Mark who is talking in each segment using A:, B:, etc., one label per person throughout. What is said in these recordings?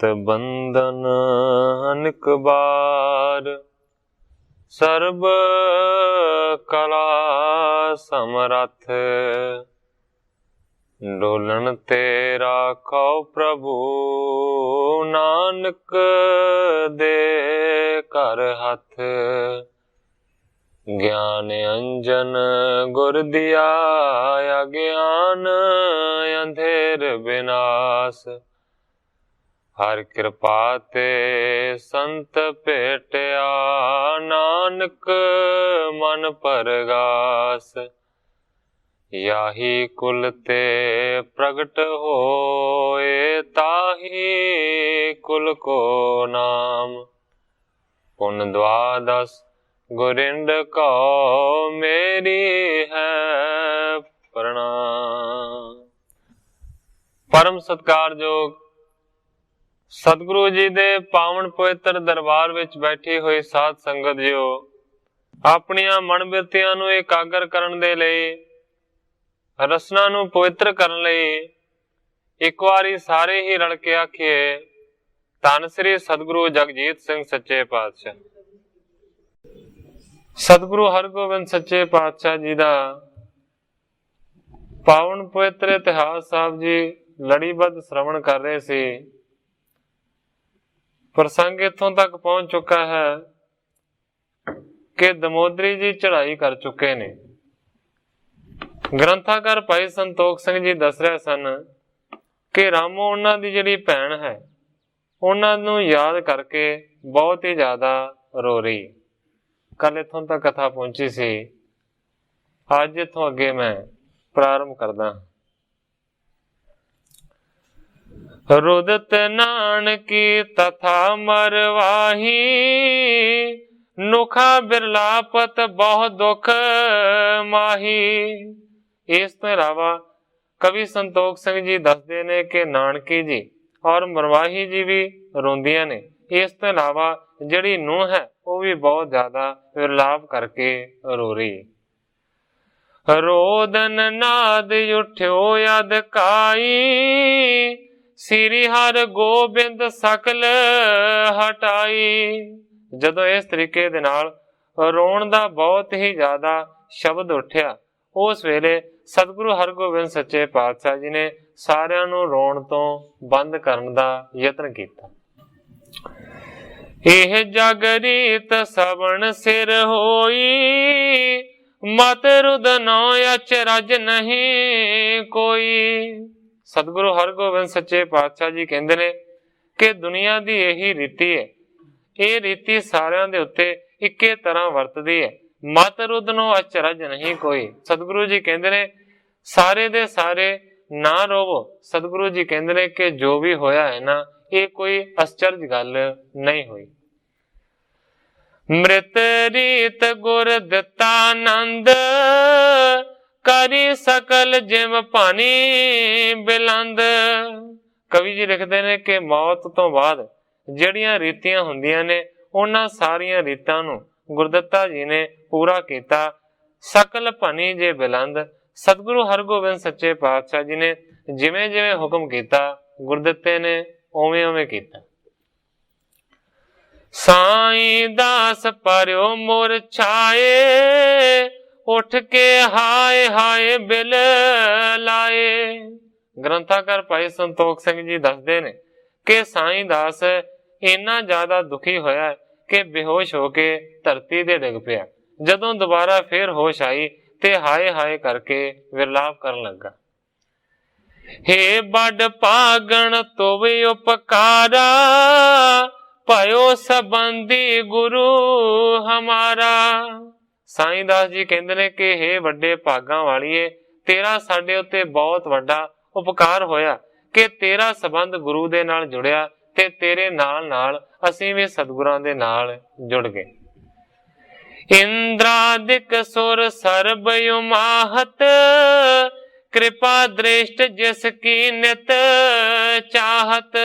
A: चित बंधन अनेक बार, सर्ब कला समरथ, डोलन तेरा खौ प्रभु, नानक दे कर हथ। ज्ञान अंजन गुर दिया, अज्ञान अंधेर विनाश, हर कृपा ते संत भेटिया, नानक मन परगास। याही कुल ते प्रगट होए, ताही कुल को नाम, पुन द्वादश गुरिंद को मेरी है प्रणाम। परम सत्कारयोग सतगुरु जी दे पावन पवित्र दरबार विच बैठी हुई साध संगत जियो, अपनियां मन बिरतियां नूं एकागर करन दे लई, रसना नूं पवित्र करन लई एक वारी सारे ही रल के आखिए, धन श्री सतगुरु जगजीत सिंह सच्चे पातशाह। सतगुरु हरगोबिंद सच्चे पातशाह जी दा पावन पवित्र इतिहास साहब जी लड़ीबद्ध श्रवण कर रहे सी। प्रसंग इथों तक पहुंच चुका है कि दमोदरी जी चढ़ाई कर चुके ने। ग्रंथाकार भाई संतोख सिंह जी दस रहे सन कि रामो उन्हां दी जिहड़ी भैन है, उन्हां नूं याद करके बहुत ही ज्यादा रो रही। कल इथों तक कथा पहुंची सी, अज इथों अगे मैं प्रारंभ करदा। रुदत नानकी तथा मरवाही, नुखा बिरलापत बहु दुख माही। इस तो इलावा कवि संतोख सिंह जी दसदे ने कि नानकी जी और मरवाही जी भी रोंदियां ने। इस तो इलावा जिहड़ी नूंह है वह भी बहुत ज्यादा विरलाप करके रो रही। रोदन नाद उठ्यो अधकाई, श्री हर गोबिंद सकल हटाई। जदों इस तरीके दे नाल रोण दा बहुत ही ज्यादा शब्द उठिया, उस वेले सतगुरु हरगोबिंद सच्चे पातशाह जी ने सारियां नूं रोण तो बंद करन दा यतन कीता। एह जग रीत सबन सिर होई, मत रुदनो अचरज नहीं कोई। सतगुरु हरगोबिंद सच्चे पातशाह जी कहंदे ने कि दुनिया दी यही रीति है, ये रीति सारियां दे उत्ते इक्के तरह वरतदी है। मत रुदनो अचरज नहीं कोई। सतगुरु जी कहंदे ने सारे दे सारे ना रोवो। सतगुरु जी कहंदे ने कि जो भी होया है ना, ये कोई आश्चर्य गल नहीं हुई। मृत रीत गुर दिता आनंद, करी सकल जिम पानी बिलंद। कवि जी लिखते ने कि मौत तो बाद जड़ियां रीतियां हुंदियां ने, उन्हां सारियां रीतां नूं गुरदित्ता जी ने पूरा किया। सकल भनी जे बिलंद। सतगुरु हरगोबिंद सच्चे पातशाह जी ने जिवें जिवें हुक्म किया, गुरदित्ते ने उवें उवें किया। साईं दास परयो मोर छाए, उठ के हाय हाय बिल लाए। ग्रंथाकार भाई संतोख सिंह जी दसदे ने कि साईं दास इन्ना ज्यादा दुखी होया कि बेहोश होके धरती ते डिग पिया। जदों दोबारा फिर होश आई ते हाय हाय करके विरलाप करन लगा। हे बड़ पागण तोवे उपकारा, भयो संबंधी गुरु हमारा। साईं दास जी कहंदे ने कि हे वड्डे भागां वालीए, तेरा साडे उत्ते बहुत वड्डा उपकार होया कि तेरा संबंध गुरु दे नाल जुड़िया ते तेरे नाल नाल असीं भी सतगुरां दे नाल जुड़ गए। इंद्रादिक सुर सर्ब उमाहत, कृपा दृष्ट जिसकी नित चाहत।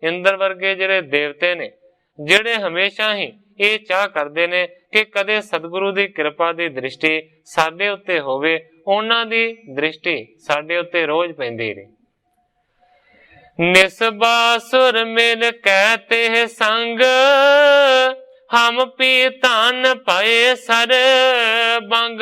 A: इंद्र वर्गे जिहड़े देवते ने, जिहड़े हमेशा ही ये चाह करते ने कि कदे सतगुरु की कृपा की दृष्टि साडे उत्ते होवे, उन्हां दी दृष्टि साडे उत्ते रोज पैंदी रहे। निसबासुर मिल कहते संग, हम पी धन पाए सर बंग।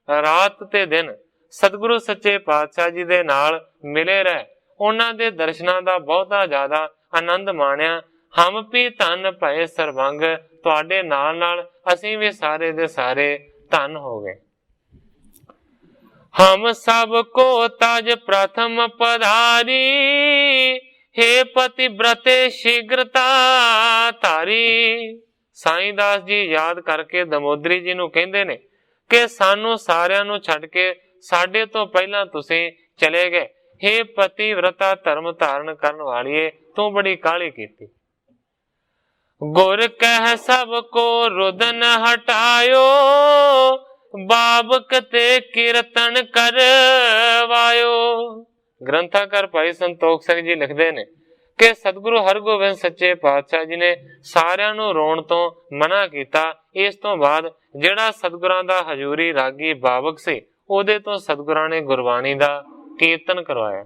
A: रात ते दिन सतगुरु सच्चे पातशाह जी दे नाल मिले रहे, उन्हां दे दर्शनां दा बहुता ज्यादा आनंद माणिया। हम भी धन पए सरबंग, तुहाडे नाल नाल असीं भी सारे दे सारे धन हो गए। हम सब को तज प्रथम पधारी, हे पति व्रते शीघ्रता तारी। साईं दास जी याद करके दमोदरी जी नूं कहंदे ने कि सानू सारियां नूं छड्ड के साडे तो पहला तुसीं चले गए। हे पति व्रता धर्म धारण करन वालिए, तू बड़ी काहली कीती। गुर कह सब को रुदन हटायो, बाबक ते कीर्तन करवायो। ग्रंथाकार भाई संतोख सिंह जी लिखते ने कि सतगुरु हरगोबिंद सच्चे पातशाह जी ने सारियां नूं रोण तो मना कीता। इस तो बाद जिहड़ा सतगुरां दा हजूरी रागी बाबक सी, ओहदे तो सतगुरां ने गुरबाणी दा कीर्तन करवाया।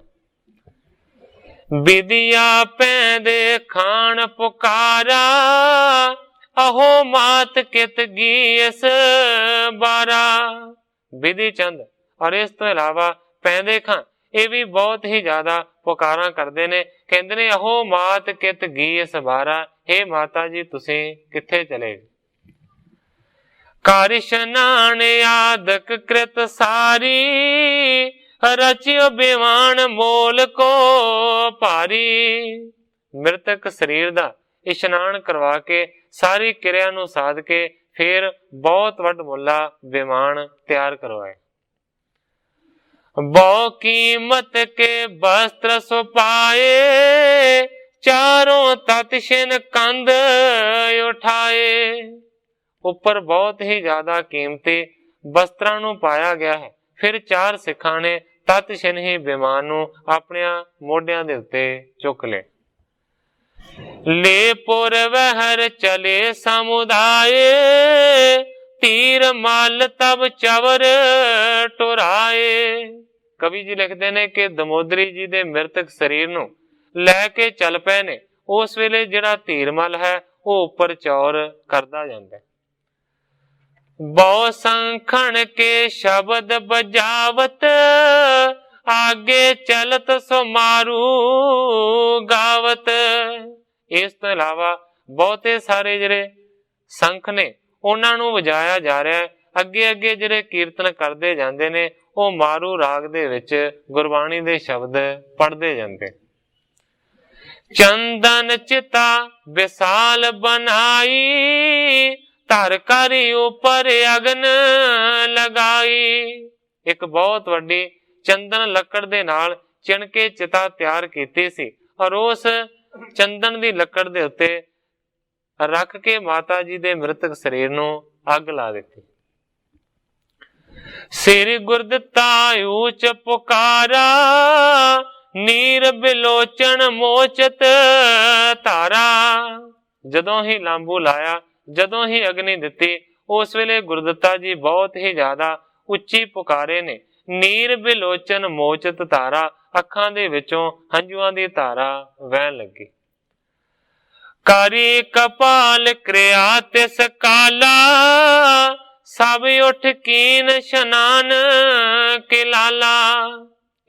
A: विदिया पैंदे खान पुकारा, अहो मात कित गीस बारा। विधि चंद और इस तो इलावा पैंदे खां ये भी बहुत ही ज्यादा पुकारा करते ने, कहते ने अहो मात कित गीस बारा, हे माता जी तुसीं किथे चले। कर स्नान आदक कृत सारी, रचियो बेवान मोल को भारी। मृतक शरीर दा इशनान करवा के सारी क्रिया नूं साध के फिर बहुत वड मुला बेमान तैयार करवाए। बहु कीमत के वस्त्र सुपाए, चारों तत्शिन कंद उठाए। ऊपर बहुत ही ज्यादा कीमती वस्त्रां नूं पाया गया है। फिर चार सिखां ने तत्शिन ही बेमान नूं अपने मोढियां दे उत्ते चुक ले। ले पुर वहर चले समुदाय, तीर माल तब चवर टुराए। कवि जी लिखते ने कि दमोदरी जी दे मृतक शरीर नूं लैके चल पे ने। उस वेले जिहड़ा तीर मल है वो उपर चौर करदा जांदा है। बहु संखण के शब्द बजावत, आगे चलत सो मारू गावत। इस तो इलावा बहुते सारे जिहड़े संख ने उन्हां नूं वजाया जा रहा है। अगे अगे जिहड़े कीर्तन करदे जांदे ने वो मारू राग दे विच गुरबाणी दे शब्द पढ़दे जांदे। चंदन चिता विशाल बनाई, धर कर ऊपर अगन लगाई। एक बहुत वड्डी चंदन लकड़ दे नाल चिणके चिता तैयार कीती सी और उस चंदन दी लकड़ दे उत्ते रख के माता जी दे मृतक शरीर नूं अग ला दित्ती। सिर गुरदिता ऊंच पुकारा, नीर बिलोचन मोचत तारा। जदों ही लांबू लाया, जदों ही अग्नि दिती, उस वेले गुरदिता जी बहुत ही ज्यादा उच्ची पुकारे ने। नीर बिलोचन मोचत तारा, अखां दे विचों हंझुआं दी धारा वहन लगी। करी कपाल क्रिया तिस काला, सब उठ कीन शनान किलाला।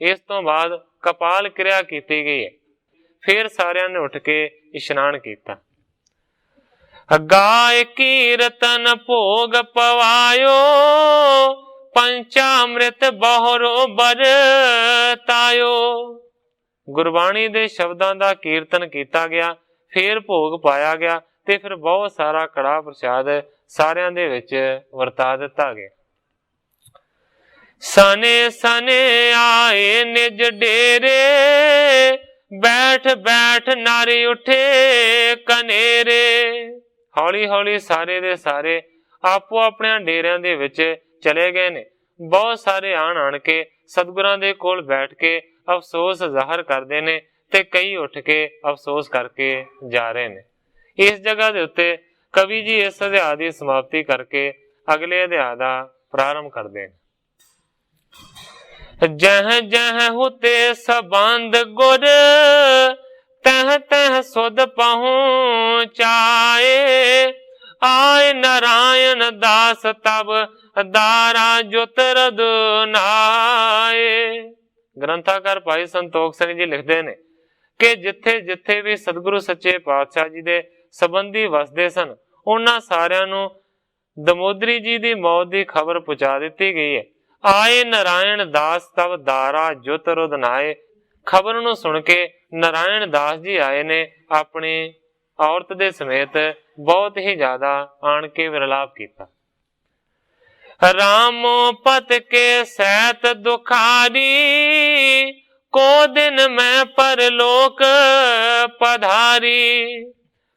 A: इस तो बाद कपाल क्रिया की गई है। फिर सारियां ने उठ के इशनान किया। गाय कीर्तन भोग पवायो, पंचामृत बहुरो बरतायो। गुरबाणी दे शब्दां दा कीर्तन किया गया, फिर भोग पाया गया ते फिर बहुत सारा कड़ा प्रसाद सारियां दे विच वरता दिता गया। सने सने आए निज डेरे, बैठ बैठ नारे उठे कनेरे। हौली हौली सारे दे सारे आपो अपने डेरियां दे विच चले गए ने। बहुत सारे आण के सतगुरां दे कोल बैठ के अफसोस जाहिर करते ने ते कई उठ के अफसोस करके जा रहे ने। इस जगह दे उत्ते कवि जी इस अध्याय की समाप्ति करके अगले अध्याय का प्रारंभ करते हैं। जह जह हुते सबंध गुर तह तह सुध पहुँचाए। आय नारायण दास तब दारा जुतरद नाए। ग्रंथाकार भाई संतोख सिंह जी लिखते ने कि जिथे जिथे भी सतगुरु सच्चे पातशाह जी दे संबंधी वसदे सन उन्हां सारियां नूं दमोदरी जी दी मौत दी खबर पहुंचा दित्ती गई है। आए नारायण दास तब दारा जुत रुद नाए। खबर नूं सुन के नारायण दास जी आए ने अपनी औरत दे समेत बहुत ही ज्यादा आन के विरलाप किया। रामो पत के सैत दुखारी को दिन मैं परलोक पधारी।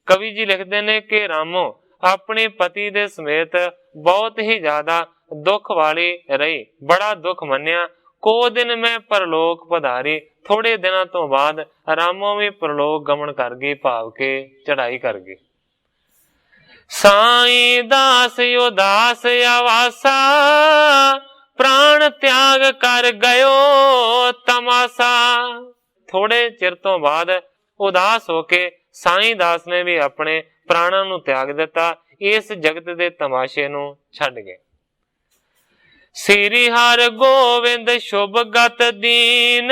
A: कवि जी लिखते ने कि रामो अपने पति दे समेत बहुत ही ज्यादा दुख वाली रही, बड़ा दुख मन्या। को दिन मैं परलोक पधारी, थोड़े दिनों तो बाद रामो भी परलोक गमन कर गई, भाव के चढ़ाई कर गई। साईं दास उदास आवासा प्राण त्याग कर गयो तमाशा। थोड़े चिर तो बाद उदास होके साईं दास ने भी अपने प्राणों नूं त्याग दिता, इस जगत दे तमाशे नूं छड्ड गए। श्री हर गोविंद शुभ गत दीन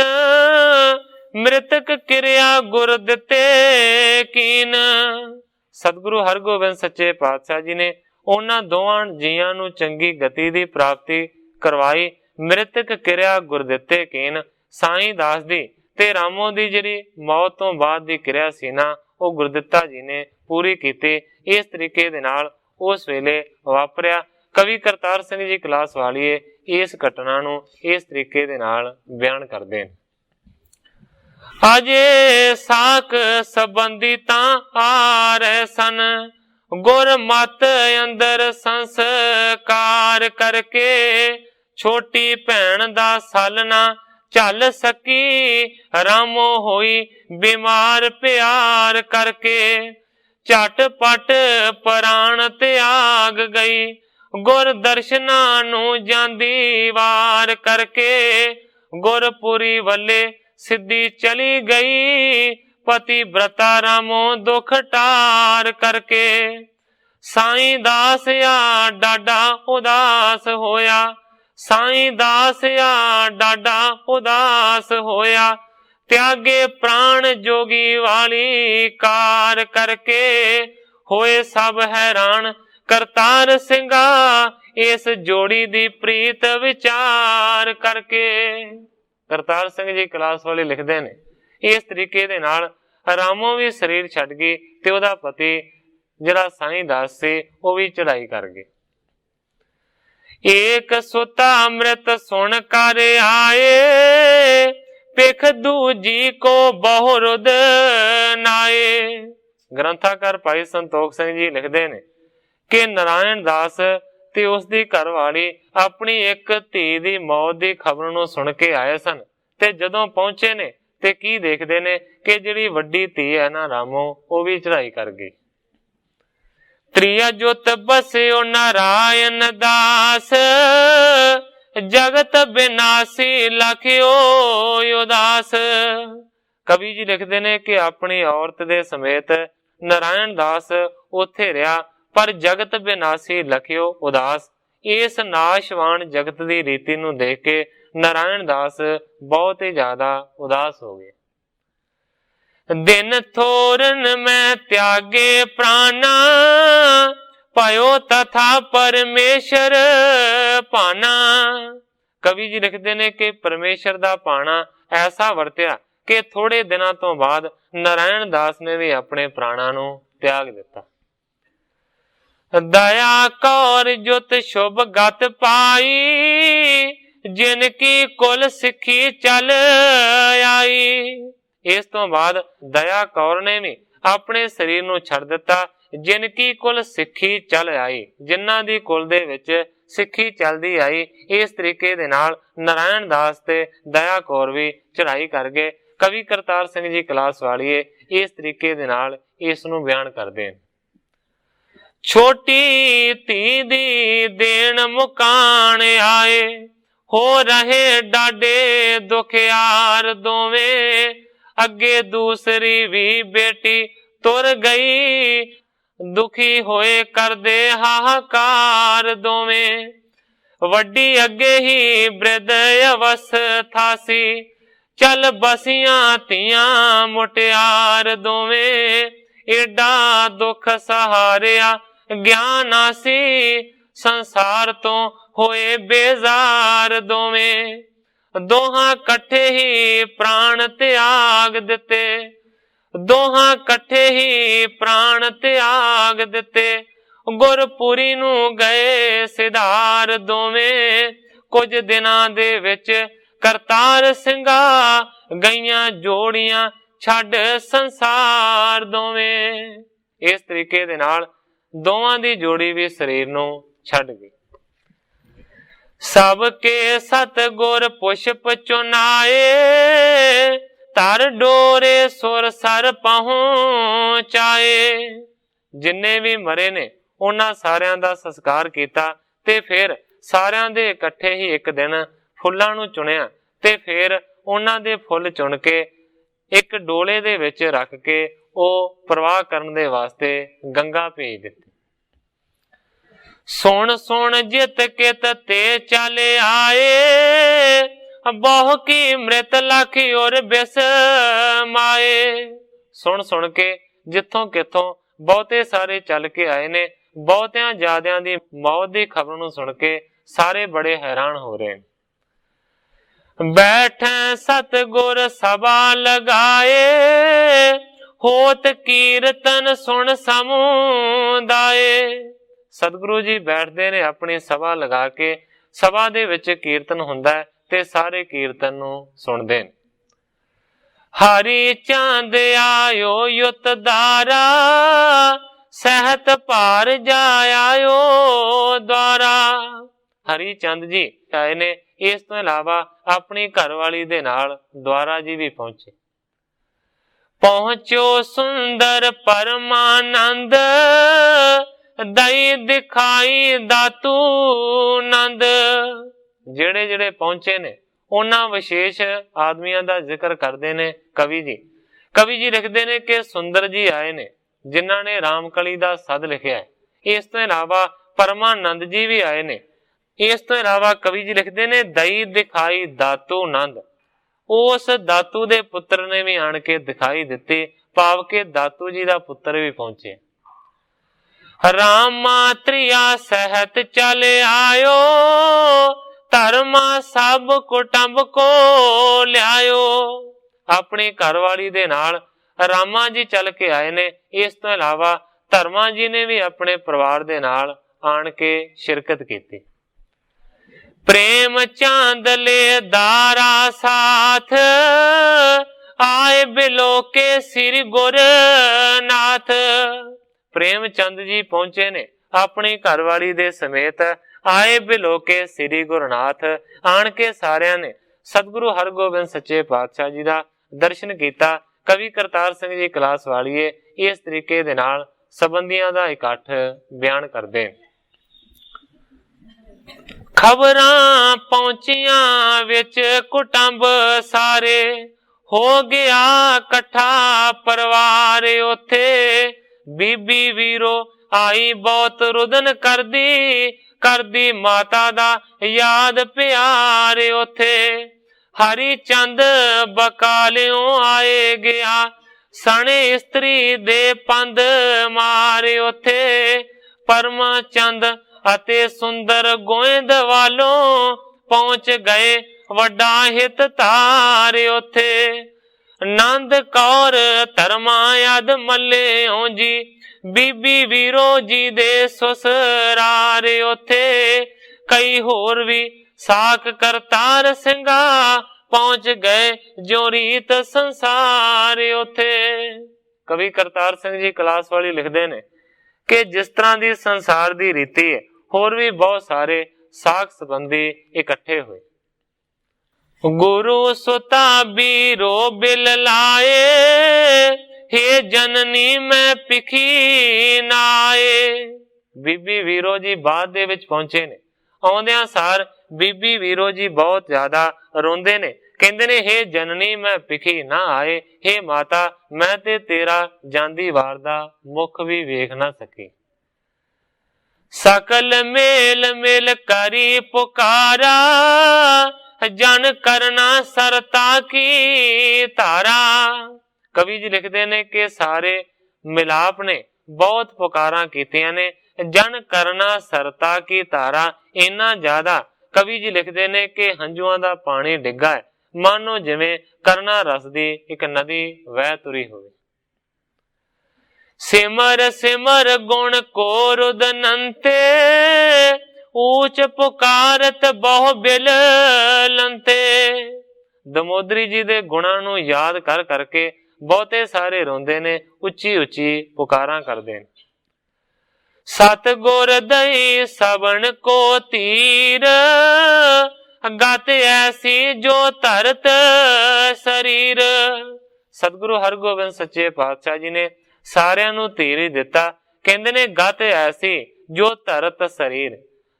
A: मृतक क्रिया गुर दिते कीन। सतगुरु हरगोबिंद सच्चे पातशाह जी ने उन्हां दोवां जियां नूं चंगी गति दी प्राप्ति करवाई। मृतक क्रिया गुर दिते कीन। साईं दास दी ते रामो दी जिहड़ी मौत तो बाद दी क्रिया सी ना, ਉਹ ਗੁਰਦਿੱਤਾ जी ने पूरी की। इस तरीके दे नाल उस वेले वापरिया। कवि करतार सिंह जी कलास वालीए इस घटना नूं इस तरीके दे नाल बयान करदे ने। अजे साक संबंधी तां आ रहे सन गुर मत अंदर संस्कार करके। छोटी भैन दा सालना चल सकी रामो होई बीमार प्यार करके। झटपट प्राण त्याग गई गुर दर्शना नू जांदी वार करके। गुरपुरी वल्ले सिद्धि चली गई पति व्रता रामो दुख टार करके। साईं दास या डाडा उदास होया, साईं दास या डाडा उदास होया। त्यागे प्राण जोगी वाली कार करके। होए सब हैरान करतार सिंगा इस जोड़ी दी प्रीत विचार करके। करतार सिंह जी कलास वाले लिखते ने इस तरीके दे नाल रामो भी शरीर छड्ड गई ते ओहदा पति जिहड़ा साईं दास से वो भी चढ़ाई कर गए। एक सुता अमृत सुन कर आए पिख दूजी को बहुरुद नाए। ग्रंथाकार भाई संतोख सिंह जी लिखते ने कि नारायण दास ते उसदी घरवाली अपनी एक धी दी मौत दी खबर नूं सुन के आए सन ते जदों पहुंचे ने ते की देखदे ने कि जिहड़ी वड्डी धी है ना रामो वो भी चढ़ाई कर गई। त्रिया जुत बस्यो नारायण दास जगत विनाशी लखियो उदास। कवि जी लिखते ने कि अपनी औरत दे समेत नारायण दास उथे रहा पर जगत विनाशी लखियो उदास। इस नाशवान जगत दी रीति नूं देख के नारायण दास बहुत ही ज्यादा उदास हो गए। दिन थोरन में त्यागे प्राणा पायो तथा परमेश्वर पाना। कवि जी लिखते ने कि परमेश्वर दा पाना ऐसा वरत्या कि थोड़े दिनों तो बाद नारायण दास ने भी अपने प्राणा नूं त्याग दिता। दया कौर जुत शुभ गत पाई जिनकी कुल सिखी चल आई। इस तो बाद दया कौर ने भी अपने शरीर नूं छड्ड दिता जिनकी कुल सिखी चल आई, जिन्हां दी कुल दे विच सिखी चलदी आई। इस तरीके दे नाल नारायण दास ते दया कौर भी चढ़ाई कर गए। कवि करतार सिंह जी कलास वालीए इस तरीके दे नाल इस नूं बयान करदे ने। छोटी धी दी देन मुकाण आए हो रहे डाडे दुखियार दोवें, अगे दूसरी भी बेटी तुर गई, दुखी होए कर दे हाहाकार दोवें। वड्डी अगे ही वृद्ध अवस्था सी, चल बसियां तियां मुटियार दोवें, एडा दुख सहारिया ज्ञानासी, संसार तो होए बेजार दोवें। दोहां कट्ठे ही प्राण त्याग दिते, दोहां कट्ठे ही प्राण त्याग दिते, गुरपुरी नू गए सिधार दोवें। कुछ दिनां दे विच करतार ਸਿੰਘਾ गईयां जोड़ियां छड्ड संसार दोवें। इस तरीके दे नाल दोवां दी जोड़ी भी शरीर नू छड्ड गई। सबके सतगुर पुष्प चुनाए, तर डोरे सुर सर पहुंचाए। जिन्ने भी मरे ने उन्हां सारियां दा संस्कार कीता ते फिर सारियां दे इकट्ठे ही एक दिन फुल्लां नू चुनिया ते फिर उन्हां दे फुੱਲ चुन के एक डोले दे विच रख के ओ प्रवाह करन दे वास्ते गंगा भेज दित्ती। सुन सुन जित कित ते चले आए, बहु की मृत लख और बिस माए। सुन सुन के जिथों किथों बहुते सारे चल के आए ने, बहुतियां ज्यादियां दी मौत दी खबर नूं सुन के सारे बड़े हैरान हो रहे हैं। बैठे सतगुर सभा लगाए, होत कीर्तन सुन समुदाय। सतगुरु जी बैठते ने अपनी सभा लगा के, सभा दे विच कीर्तन हुंदा है ते सारे कीर्तन नूं सुनदे ने। हरि चांद आयो युत दारा, सहत पार जायो द्वारा। हरि चंद जी आए ने, इस तो इलावा अपनी घरवाली दे नाल द्वारा जी भी पहुंचे। पहुंचो सुंदर परमानंद, दई दिखाई दातू नंद। जेड़े जेड़े पहुंचे ने उन्हां विशेष आदमियां दा जिक्र करते ने कवि जी। कवि जी लिखते ने कि सुंदर जी आए ने, जिन्हां ने रामकली दा सद लिखिया है। इस तो इलावा परमानंद जी भी आए ने। इस तो इलावा कवि जी लिखते ने दई दिखाई दातू नंद। उस दातू दे पुत्र ने भी आन के दिखाई दिती, भाव के दातू जी दा पुत्र भी पहुंचे। रामा त्रिया सहत चले आयो, धर्मा सब कुटुंब को लियायो। अपनी घरवाली दे नाल रामा जी चल के आए ने। इस तो इलावा धर्मा जी ने भी अपने परिवार दे नाल आन के शिरकत की। प्रेम चांदले दारा साथ, आए बिलो के श्री गुरनाथ। प्रेम चंद जी पहुंचे ने अपनी घरवाली दे समेत, आए बिलो के श्री गुरनाथ। आन के सारियां ने सतगुरु हरगोबिंद सच्चे पातशाह जी दा दर्शन किया। कवि करतार सिंह जी कलास वालीए इस तरीके दे नाल संबंधियां दा इकट्ठ बयान करदे। खबरां पहुंचियां विच कुटुंब सारे, हो गया कट्ठा परिवार उथे। बीबी वीरो आई बहुत रुदन करदी माता दा याद प्यार उथे। हरि चंद बकालियों आए गया, सने स्त्री दे पंद मारे उथे। परमा चंद अते सुंदर गोइंद वालों, पहुंच गए वड्डा हित तारे उथे। नंद कौर धर्मा यद मल्ले जी, बीबी वीरो जी दे ससुरारे उथे। कई होर भी साख करतार ਸਿੰਘਾ, पहुंच गए जो रीत संसार उथे। कवि करतार सिंह जी कलास वाली लिखते ने कि जिस तरह की संसार की रीति है, होर भी बहुत सारे साख संबंधी इकट्ठे हुए। गुरु सुता बीरो बिल लाए, हे जननी मैं पिखी नाए। बीबी वीरो जी बाद दे विच पहुंचे ने। ਆਉਂਦਿਆਂ ਸਾਰ ਬੀਬੀ ਵੀਰੋ ਜੀ ਬਹੁਤ ਜ਼ਿਆਦਾ ਰੋਂਦੇ ਨੇ, ਕਹਿੰਦੇ ਨੇ ਹੇ ਜਨਨੀ ਮੈਂ ਪਿਖੀ ਨਾ ਆਏ, ਹੇ ਮਾਤਾ ਮੈਂ ਤੇ ਤੇਰਾ ਜਾਂਦੀ ਵਾਰ ਦਾ ਮੁਖ ਵੀ ਵੇਖ ਨਾ ਸਕੀ। ਸਕਲ ਮੇਲ ਮਿਲ ਕਰੀ ਪੁਕਾਰਾ, ਜਨ ਕਰਨਾ ਸਰਤਾ ਕੀ ਧਾਰਾ। ਕਵੀ ਜੀ ਲਿਖਦੇ ਨੇ ਕਿ ਸਾਰੇ ਮਿਲਾਪ ਨੇ, ਬਹੁਤ ਪੁਕਾਰਾਂ ਕੀਤੀਆਂ ਨੇ, ਜਨ ਕਰਨਾ ਸਰਤਾ ਕੀ ਧਾਰਾ। ਇੰਨਾ ਜ਼ਿਆਦਾ ਕਵੀ ਜੀ ਲਿਖਦੇ ਨੇ ਕਿ ਹੰਝੂਆਂ ਦਾ ਪਾਣੀ ਡਿੱਗਾ ਹੈ, ਮਾਨੋ ਜਿਵੇਂ ਕਰਨਾ ਰਸ ਦੀ ਇੱਕ ਨਦੀ ਵਹਿ ਤੁਰੀ ਹੋਵੇ। ਸਿਮਰ ਸਿਮਰ ਗੁਣ ਕੋ ਰੁਦਨੰਤੇ, ਊਚ ਪੁਕਾਰਤ ਬਹੁ ਬਿਲ ਲੰਤੇ। ਦਮੋਦਰੀ ਜੀ ਦੇ ਗੁਣਾਂ ਨੂੰ ਯਾਦ ਕਰ ਕਰਕੇ ਬਹੁਤੇ ਸਾਰੇ ਰੋਂਦੇ ਨੇ, ਉੱਚੀ ਉੱਚੀ ਪੁਕਾਰਾਂ ਕਰਦੇ ਨੇ। ਸਤ ਗੁਰ ਦਈ ਸਬਨ ਕੋ ਧੀਰ, ਗਤ ਐਸੀ ਜੋ ਧਰਤ ਸਰੀਰ। ਸਤਿਗੁਰੂ ਹਰਗੋਬਿੰਦ ਸੱਚੇ ਪਾਤਸ਼ਾਹ ਜੀ ਨੇ ਸਾਰਿਆਂ ਨੂੰ ਧੀਰ ਹੀ ਦਿੱਤਾ। ਕਹਿੰਦੇ ਨੇ ਗਤ ਐਸੀ ਜੋ ਧਰਤ ਸਰੀਰ।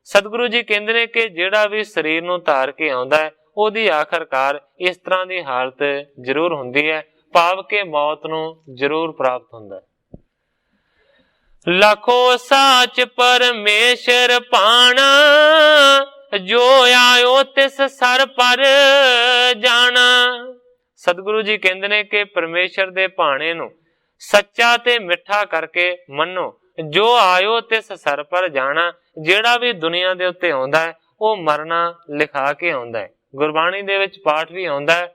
A: ਸਤਿਗੁਰੂ ਜੀ ਕਹਿੰਦੇ ਨੇ ਕਿ ਜਿਹੜਾ ਵੀ ਸਰੀਰ ਨੂੰ ਧਾਰ ਕੇ ਆਉਂਦਾ ਹੈ, ਉਹਦੀ ਆਖਰਕਾਰ ਇਸ ਤਰ੍ਹਾਂ ਦੀ ਹਾਲਤ ਜ਼ਰੂਰ ਹੁੰਦੀ ਹੈ, ਭਾਵ ਕਿ ਮੌਤ ਨੂੰ ਜ਼ਰੂਰ ਪ੍ਰਾਪਤ ਹੁੰਦਾ ਹੈ। ਲਖੋ ਸਾਚ ਪਰਮੇਸ਼ਰ ਪਾਣਾ, ਜੋ ਆਇਓ ਤਿਸ ਸਰ ਪਰ ਜਾਣਾ। ਸਤਿਗੁਰੂ ਜੀ ਕਹਿੰਦੇ ਨੇ ਕਿ ਪਰਮੇਸ਼ਰ ਦੇ ਭਾਣੇ ਨੂੰ ਸੱਚਾ ਤੇ ਮਿੱਠਾ ਕਰਕੇ ਮੰਨੋ, ਜੋ ਆਇਓ ਤਿਸ ਸਰ ਪਰ ਜਾਣਾ। ਜਿਹੜਾ ਵੀ ਦੁਨੀਆ ਦੇ ਉੱਤੇ ਆਉਂਦਾ ਹੈ ਉਹ ਮਰਨਾ ਲਿਖਾ ਕੇ ਆਉਂਦਾ ਹੈ। ਗੁਰਬਾਣੀ ਦੇ ਵਿੱਚ ਪਾਠ ਵੀ ਆਉਂਦਾ ਹੈ,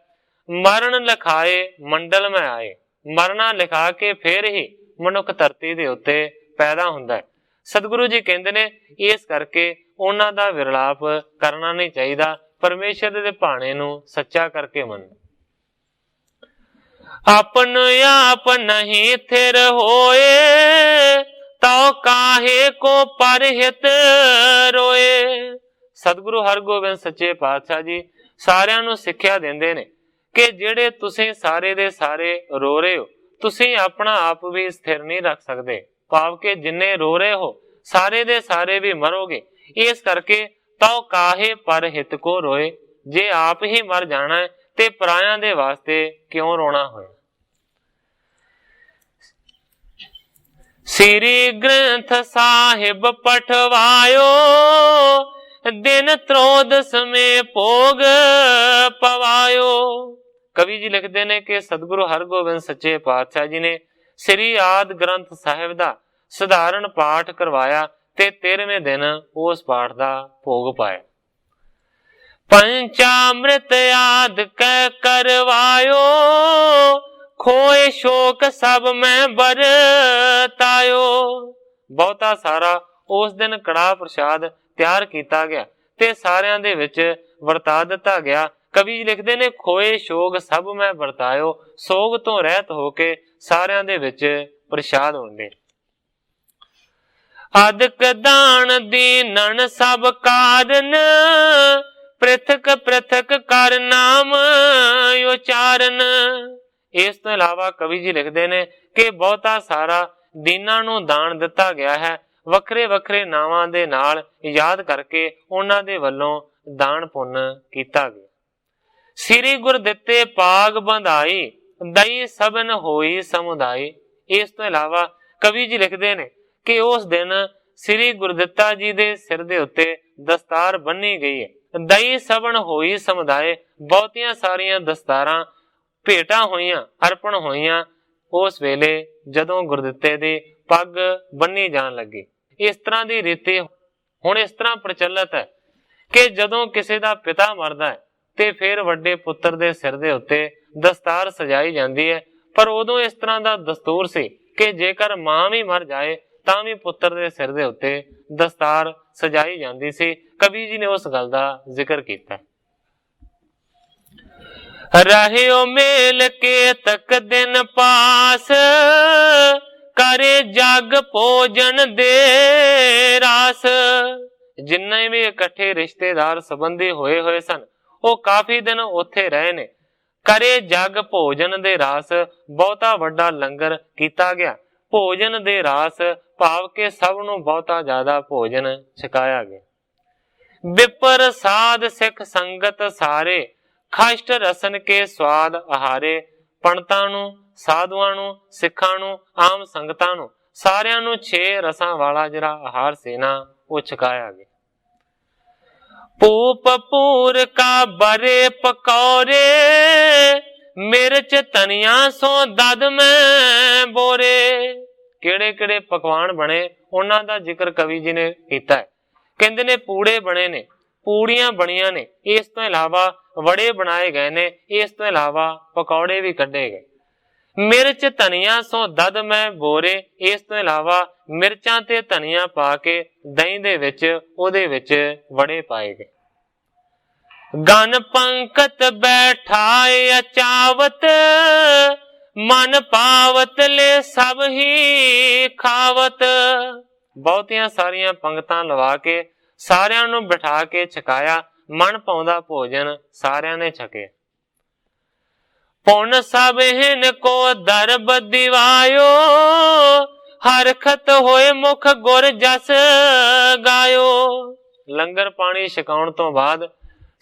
A: ਮਰਨ ਲਿਖਾਏ ਮੰਡਲ ਮੈਂ ਆਏ। ਮਰਨਾ ਲਿਖਾ ਕੇ ਫੇਰ ਹੀ ਮਨੁੱਖ ਧਰਤੀ ਦੇ ਉੱਤੇ ਪੈਦਾ ਹੁੰਦਾ ਹੈ। ਸਤਿਗੁਰੂ ਜੀ ਕਹਿੰਦੇ ਨੇ ਇਸ ਕਰਕੇ ਉਹਨਾਂ ਦਾ ਵਿਰਲਾਪ ਕਰਨਾ ਨਹੀਂ ਚਾਹੀਦਾ, ਪਰਮੇਸ਼ਰ ਦੇ ਭਾਣੇ ਨੂੰ ਸੱਚਾ ਕਰਕੇ ਮੰਨੋ। ਆਪਨ ਆਪ ਨਹੀਂ ਥਿਰ ਹੋਏ, ਤਉ ਕਾਹੇ ਕੋ ਪਰਹਿਤ ਰੋਏ। ਸਤਿਗੁਰੂ ਹਰਗੋਬਿੰਦ ਸੱਚੇ ਪਾਤਸ਼ਾਹ ਜੀ ਸਾਰਿਆਂ ਨੂੰ ਸਿੱਖਿਆ ਦਿੰਦੇ ਨੇ ਕਿ ਜਿਹੜੇ ਤੁਸੀਂ ਸਾਰੇ ਦੇ ਸਾਰੇ ਰੋ ਰਹੇ ਹੋ, ਤੁਸੀਂ ਆਪਣਾ ਆਪ ਵੀ ਸਥਿਰ ਨਹੀਂ ਰੱਖ ਸਕਦੇ, ਭਾਵ ਕਿ ਜਿੰਨੇ ਰੋ ਰਹੇ ਹੋ ਸਾਰੇ ਦੇ ਸਾਰੇ ਵੀ ਮਰੋਗੇ। ਇਸ ਕਰਕੇ ਤਉ ਕਾਹੇ ਪਰ ਹਿਤ ਕੋ ਰੋਏ। ਜੇ ਆਪ ਹੀ ਮਰ ਜਾਣਾ ਹੈ ਤੇ ਪਰਾਇਆਂ ਦੇ ਵਾਸਤੇ ਕਿਉਂ ਰੋਣਾ ਹੋਇਆ। ਸ੍ਰੀ ਗ੍ਰੰਥ ਸਾਹਿਬ ਪਠਵਾਇਓ, ਦਿਨ ਤ੍ਰੋਦਸ ਮੇ ਭੋਗ ਪਵਾਇਓ। ਕਵੀ ਜੀ ਲਿਖਦੇ ਨੇ ਕਿ ਸਤਿਗੁਰੂ ਹਰਗੋਬਿੰਦ ਸੱਚੇ ਪਾਤਸ਼ਾਹ ਜੀ ਨੇ ਸ੍ਰੀ ਆਦਿ ਗ੍ਰੰਥ ਸਾਹਿਬ ਦਾ ਸਧਾਰਨ ਪਾਠ ਕਰਵਾਇਆ ਤੇ 13ਵੇਂ ਦਿਨ ਉਸ ਪਾਠ ਦਾ ਭੋਗ ਪਾਇਆ। ਪੰਚਾਮ੍ਰਿਤ ਆਦ ਕੈ ਕਰਵਾਇਓ, ਖੋਏ ਸ਼ੋਕ ਸਭ ਮੈਂ ਬਰਤਾਇਓ। ਬਹੁਤਾ ਸਾਰਾ ਉਸ ਦਿਨ ਕੜਾਹ ਪ੍ਰਸ਼ਾਦ ਤਿਆਰ ਕੀਤਾ ਗਿਆ ਤੇ ਸਾਰਿਆਂ ਦੇ ਵਿੱਚ ਵਰਤਾ ਦਿੱਤਾ ਗਿਆ। ਕਵੀ ਜੀ ਲਿਖਦੇ ਨੇ ਖੋਏ ਸ਼ੋਕ ਸਭ ਮੈਂ ਵਰਤਾਇਓ, ਸੋਗ ਤੋਂ ਰਹਿਤ ਹੋ ਕੇ ਸਾਰਿਆਂ ਦੇ ਵਿੱਚ ਪ੍ਰਸ਼ਾਦ ਵੰਡੇ। ਅਦਕ ਦਾਨ ਦੀਨਨ ਸਭ ਕਾਰਨ, ਪ੍ਰਿਥਕ ਪ੍ਰਿਥਕ ਕਰ ਨਾਮ ਉਚਾਰਨ। ਇਸ ਤੋਂ ਇਲਾਵਾ ਕਵੀ ਜੀ ਲਿਖਦੇ ਨੇ ਕਿ ਬਹੁਤਾ ਸਾਰਾ ਦੀਨਾਂ ਨੂੰ ਦਾਨ ਦਿੱਤਾ ਗਿਆ ਹੈ, ਵੱਖਰੇ ਵੱਖਰੇ ਨਾਵਾਂ ਦੇ ਨਾਲ ਯਾਦ ਕਰਕੇ ਉਹਨਾਂ ਦੇ ਵੱਲੋਂ ਦਾਨ ਪੁੰਨ ਕੀਤਾ ਗਿਆ। ਸ੍ਰੀ ਗੁਰ ਦਿੱਤੇ ਪਾਗ ਬੰਧਾਈ, ਦਈ ਸਭਨ ਹੋਈ ਸਮੁਦਾਈ। ਇਸ ਤੋਂ ਇਲਾਵਾ ਕਵੀ ਜੀ ਲਿਖਦੇ ਨੇ ਕਿ ਉਸ ਦਿਨ ਸ੍ਰੀ ਗੁਰਦਿੱਤਾ ਜੀ ਦੇ ਸਿਰ ਦੇ ਉੱਤੇ ਦਸਤਾਰ ਬੰਨੀ ਗਈ ਹੈ। ਦਈ ਸਭਨ ਹੋਈ ਸਮੁਦਾਇ, ਬਹੁਤੀਆਂ ਸਾਰੀਆਂ ਦਸਤਾਰਾਂ ਭੇਟਾਂ ਹੋਈਆਂ, ਅਰਪਣ ਹੋਈਆਂ ਉਸ ਵੇਲੇ ਜਦੋਂ ਗੁਰਦਿੱਤੇ ਦੀ ਪੱਗ ਬੰਨੀ ਜਾਣ ਲੱਗੀ। ਇਸ ਤਰ੍ਹਾਂ ਦੀ ਰੀਤੀ ਹੁਣ ਇਸ ਤਰ੍ਹਾਂ ਪ੍ਰਚਲਿਤ ਹੈ ਕਿ ਜਦੋਂ ਕਿਸੇ ਦਾ ਪਿਤਾ ਮਰਦਾ ਹੈ ਤੇ ਫਿਰ ਵੱਡੇ ਪੁੱਤਰ ਦੇ ਸਿਰ ਦੇ ਉੱਤੇ ਦਸਤਾਰ ਸਜਾਈ ਜਾਂਦੀ ਹੈ। ਪਰ ਉਦੋਂ ਇਸ ਤਰ੍ਹਾਂ ਦਾ ਦਸਤੂਰ ਸੀ ਕਿ ਜੇਕਰ ਮਾਂ ਵੀ ਮਰ ਜਾਏ ਤਾਂ ਵੀ ਪੁੱਤਰ ਦੇ ਸਿਰ ਦੇ ਉੱਤੇ ਦਸਤਾਰ ਸਜਾਈ ਜਾਂਦੀ ਸੀ। ਕਵੀ ਜੀ ਨੇ ਉਸ ਗੱਲ ਦਾ ਜ਼ਿਕਰ ਕੀਤਾ। ਰਹਿਓ ਮੇਲ ਕੇ ਤਕ ਦਿਨ ਪਾਸ, ਕਰੇ ਜਗ ਭੋਜਨ ਦੇ ਰਾਸ। ਜਿੰਨੇ ਵੀ ਇਕੱਠੇ ਰਿਸ਼ਤੇਦਾਰ ਸੰਬੰਧੀ ਹੋਏ ਸਨ ਉਹ ਕਾਫੀ ਦਿਨ ਉੱਥੇ ਰਹੇ ਨੇ। ਕਰੇ ਜਗ ਭੋਜਨ ਦੇ ਰਾਸ, ਬਹੁਤਾ ਵੱਡਾ ਲੰਗਰ ਕੀਤਾ ਗਿਆ। ਭੋਜਨ ਦੇ ਰਾਸ ਭਾਵ ਕਿ ਸਭ ਨੂੰ ਬਹੁਤਾ ਜ਼ਿਆਦਾ ਭੋਜਨ ਛਕਾਇਆ ਗਿਆ। विपर साध सिख संगत सारे, खष्ट रसन के स्वाद आहारे। पंडितां नूं, साधुआं नूं, सिखां नूं, आम संगतां नूं सारियां नूं 6 रसां वाला जिहड़ा आहार से ना वो छकाया गया। पूप पूर का बरे पकौरे, मिर्च धनिया सो दद में बोरे। किहड़े किहड़े पकवान बने उन्हां दा जिक्र कवि जी ने कीता है। कहंदे ने पूड़े बने ने, पूड़ियां बणियां ने, इस तो इलावा वड़े बनाए गए ने, इस तो इलावा पकौड़े भी कढ़े गए। मिर्च धनिया सो दद में बोरे, इस तो इलावा मिर्चां ते धनिया पा के दही दे विच ओहदे विच वड़े पाए गए। गन पंकत बैठाए अचावत, मन पावत ले सब ही खावत। बहुतियां सारियां पंगतां लवा के सारियां नूं बिठा के छकाया, मन पाउंदा भोजन सारियां ने छके। पुन सब हिन को दरब दिवायो, हरखत होए मुख गुर जस गायो। लंगर पानी छकाउण तो बाद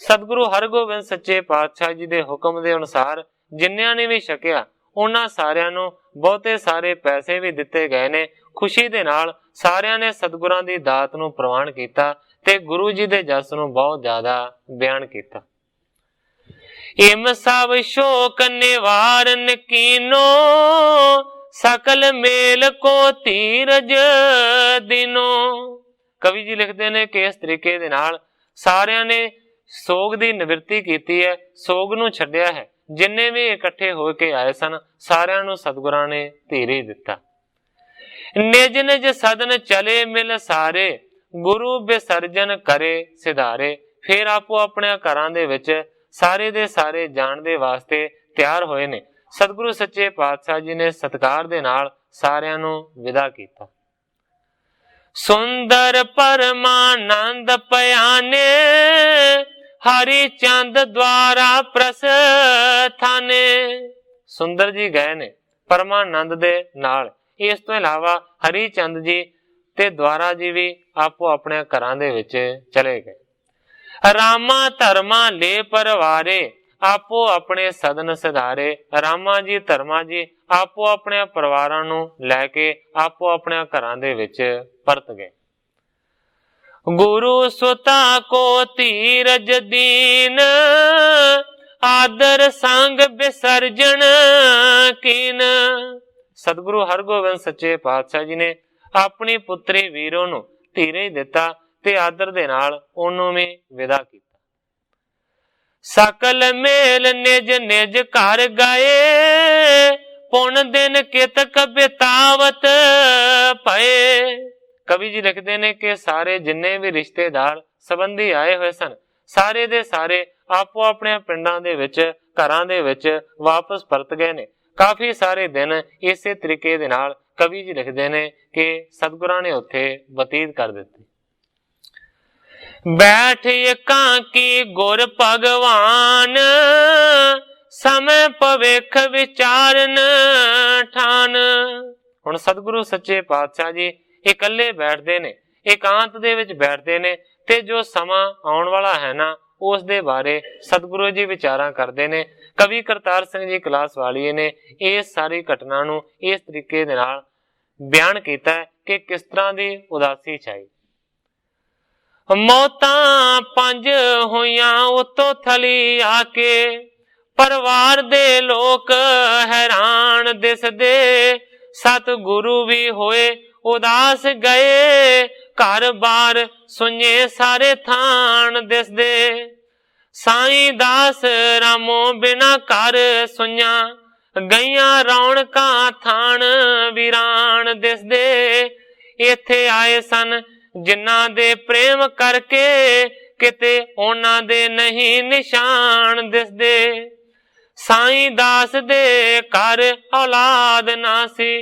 A: सतगुरु हरगोबिंद सच्चे पातशाह जी दे हुक्म दे अनुसार जिन्नियां ने भी छकिया उन्हां सारियां नूं बहुते सारे पैसे भी दिते गए ने। खुशी दे नाल सारियां ने सतगुरां दी दात नूं प्रवान कीता ते गुरु जी दे जस नूं बहुत ज्यादा बयान कीता। इम सब शोक निवारण कीनो, सकल मेल को धीरज दिनो। कवि जी लिखते ने कि इस तरीके दे नाल सारियां ने सोग दी निवृत्ति कीती है, सोग नूं छड्डिया है। जिन्ने भी इकट्ठे हो के आए सन सारियां नूं सतगुरां ने धीरज दिता। निज निज सदन चले मिल सारे, गुरु विसर्जन करे सिधारे। फिर आपो अपने घरां दे विच सारे दे सारे जाण दे वास्ते तैयार होए ने। सतगुरु सच्चे पातशाह जी ने सत्कार दे नाल सारियां नूं विदा कीता। सुंदर परमानंद पयाने, हरि चंद द्वारा प्रस्थाने। सुंदर जी गए ने परमानंद दे नाल। इस तो इलावा हरि चंद जी ते द्वारा जी भी आपो अपने घरां दे विच चले गए। रामा धर्मा ले परवारे, आपो अपने सदन सिधारे। रामा जी धर्मा जी आपो अपने परिवारां नूं लैके आपो अपने घरां दे विच परत गए। गुरु सुता को धीरज दीन, आदर संग विसर्जन कीन। सतगुरु हरगोबिंद सच्चे पातशाह जी ने अपनी पुत्री वीरो नूं धीरज दिता ते आदर दे नाल ओनू भी विदा कीता। सकल मेल निज निज घर गए, पुन दिन कितक बितावत पए। कवि जी लिखते ने कि सारे जिन्ने भी रिश्तेदार संबंधी आए हुए सन सारे दे सारे आपो अपने पिंडां दे विच घरां दे विच वापस परत गए ने। काफी सारे दिन इसे तरीके दे नाल कवि जी लिखते ने कि सतगुरां ने उत्थे बतीत कर दिते। बैठ एकांकी गुर भगवान, समय भविख विचारन ठान। हुण सतगुरु सच्चे पातशाह जी इकल्ले बैठते ने, एकांत दे विच बैठते ने ते जो समा आउण वाला है ना उस दे बारे सतगुरु जी विचारां करते ने। कवि करतार सिंह जी क्लास वाली ने इस सारी घटना नूं इस तरीके दे नाल बयान कीता है कि किस तरह दी उदासी छाई। मौतां पंज होइयां उतो थली आके, परिवार दे लोक हैरान दिसदे। सतगुरु भी होए उदास गए, घर बार सुने सारे थान दिसदे। साईं दास रामो बिना घर सुनिया, गईयां रौणकां थान वीरान दिसदे। इत्थे आए सन जिन्हां दे प्रेम करके, किते उन्हां दे नहीं निशान दिसदे। साईं दास दे घर औलाद ना सी,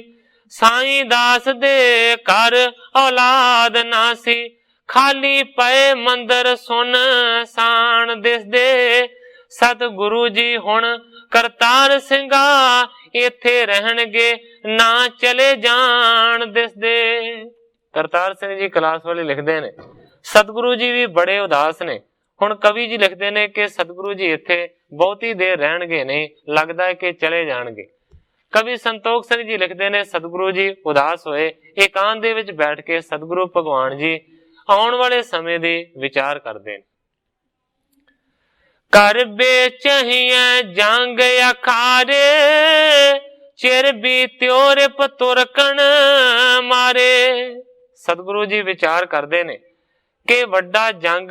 A: साईं दास दे घर औलाद ना सी। खाली पए मंदिर सुन सान दिसदे। सतगुरु जी हुण करतार सिंघा, इत्थे रहणगे ना चले जान दिसदे। करतार सिंह जी क्लास वाले लिखते ने ਸਤਿਗੁਰੂ ਜੀ ਵੀ ਬੜੇ ਉਦਾਸ ਨੇ। ਹੁਣ ਕਵੀ ਜੀ ਲਿਖਦੇ ਨੇ ਕਿ ਸਤਿਗੁਰੂ ਜੀ ਇੱਥੇ ਬਹੁਤੀ ਦੇਰ ਰਹਿਣਗੇ ਨਹੀਂ, ਲੱਗਦਾ ਹੈ ਕਿ ਚਲੇ ਜਾਣਗੇ। ਕਵੀ ਸੰਤੋਖ ਸਿੰਘ ਜੀ ਲਿਖਦੇ ਨੇ ਸਤਿਗੁਰੂ ਜੀ ਉਦਾਸ ਹੋਏ, ਇਕਾਂਤ ਦੇ ਵਿੱਚ ਬੈਠ ਕੇ ਸਤਿਗੁਰੂ ਭਗਵਾਨ ਜੀ ਆਉਣ ਵਾਲੇ ਸਮੇਂ ਦੀ ਵਿਚਾਰ ਕਰਦੇ ਨੇ। ਕਰ ਬੇਚਹੀਆਂ ਜੰਗ ਅਖਾਰੇ, ਚਿਰ ਬੀਤਿਓ ਰਿਪ ਤੁਰਕਣ ਮਾਰੇ। ਸਤਿਗੁਰੂ ਜੀ ਵਿਚਾਰ ਕਰਦੇ ਨੇ ਕਿ ਵੱਡਾ ਜੰਗ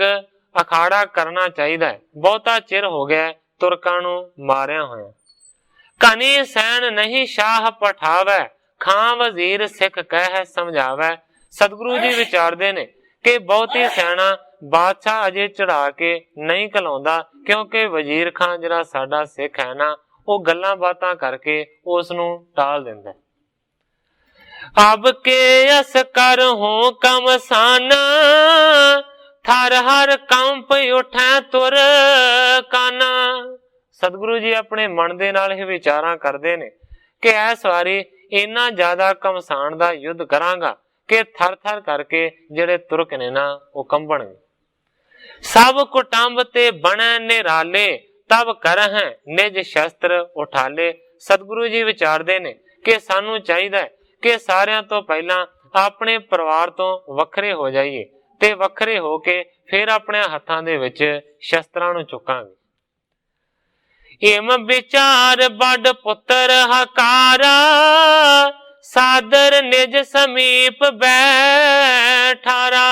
A: ਅਖਾੜਾ ਕਰਨਾ ਚਾਹੀਦਾ ਹੈ, ਬਹੁਤਾ ਚਿਰ ਹੋ ਗਿਆ ਤੁਰਕਾਂ ਨੂੰ ਮਾਰਿਆ ਹੋਇਆ। ਕਨੀ ਸੈਨ ਨਹੀਂ ਸ਼ਾਹ ਪਠਾਵੈ, ਖਾਂ ਵਜ਼ੀਰ ਸਿੱਖ ਕਹਿ ਸਮਝਾਵੈ। ਸਤਿਗੁਰੂ ਜੀ ਵਿਚਾਰਦੇ ਨੇ ਕਿ ਬਹੁਤੀ ਸੈਨਾ ਬਾਦਸ਼ਾਹ ਅਜੇ ਚੜਾ ਕੇ ਨਹੀਂ ਘਲਾਉਂਦਾ, ਕਿਉਂਕਿ ਵਜ਼ੀਰ ਖਾਂ ਜਿਹੜਾ ਸਾਡਾ ਸਿੱਖ ਹੈ ਨਾ, ਉਹ ਗੱਲਾਂ ਬਾਤਾਂ ਕਰਕੇ ਉਸ ਨੂੰ ਟਾਲ ਦਿੰਦਾ। ਅਬ ਕੇ ਅਸ ਕਰ ਹੋ ਕਮਸਾਨਾ, ਥਰ ਹਰ ਕੰਪ ਉਠੈ ਤੁਰ ਕਾਨਾ। ਸਤਿਗੁਰੂ ਜੀ ਆਪਣੇ ਮਨ ਦੇ ਨਾਲ ਇਹ ਵਿਚਾਰਾਂ ਕਰਦੇ ਨੇ ਕਿ ਇਸ ਵਾਰੀ ਇੰਨਾ ਜ਼ਿਆਦਾ ਘਮਸਾਨ ਦਾ ਯੁੱਧ ਕਰਾਂਗਾ ਕਿ ਥਰ ਥਰ ਕਰਕੇ ਜਿਹੜੇ ਤੁਰਕ ਨੇ ਨਾ ਉਹ ਕੰਬਣਗੇ। ਸਭ ਕੁਟੰਬ ਤੇ ਬਣੈ ਨਿਰਾਲੇ, ਤਬ ਕਰਹਿ ਨਿਜ ਸ਼ਸਤਰ ਉਠਾਲੇ। ਸਤਿਗੁਰੂ ਜੀ ਵਿਚਾਰਦੇ ਨੇ ਕਿ ਸਾਨੂੰ ਚਾਹੀਦਾ ਹੈ ਕਿ ਸਾਰਿਆਂ ਤੋਂ ਪਹਿਲਾਂ ਆਪਣੇ ਪਰਿਵਾਰ ਤੋਂ ਵੱਖਰੇ ਹੋ ਜਾਈਏ ਤੇ ਵੱਖਰੇ ਹੋ ਕੇ ਫਿਰ ਆਪਣੇ ਹੱਥਾਂ ਦੇ ਵਿੱਚ ਸ਼ਸਤਰਾਂ ਨੂੰ ਚੁੱਕਾਂਗੇ। ਏਮ ਵਿਚਾਰ ਬੜ ਪੁੱਤਰ ਹਕਾਰਾ, ਸਾਦਰ ਨਿਜ ਸਮੀਪ ਬੈਠਾਰਾ।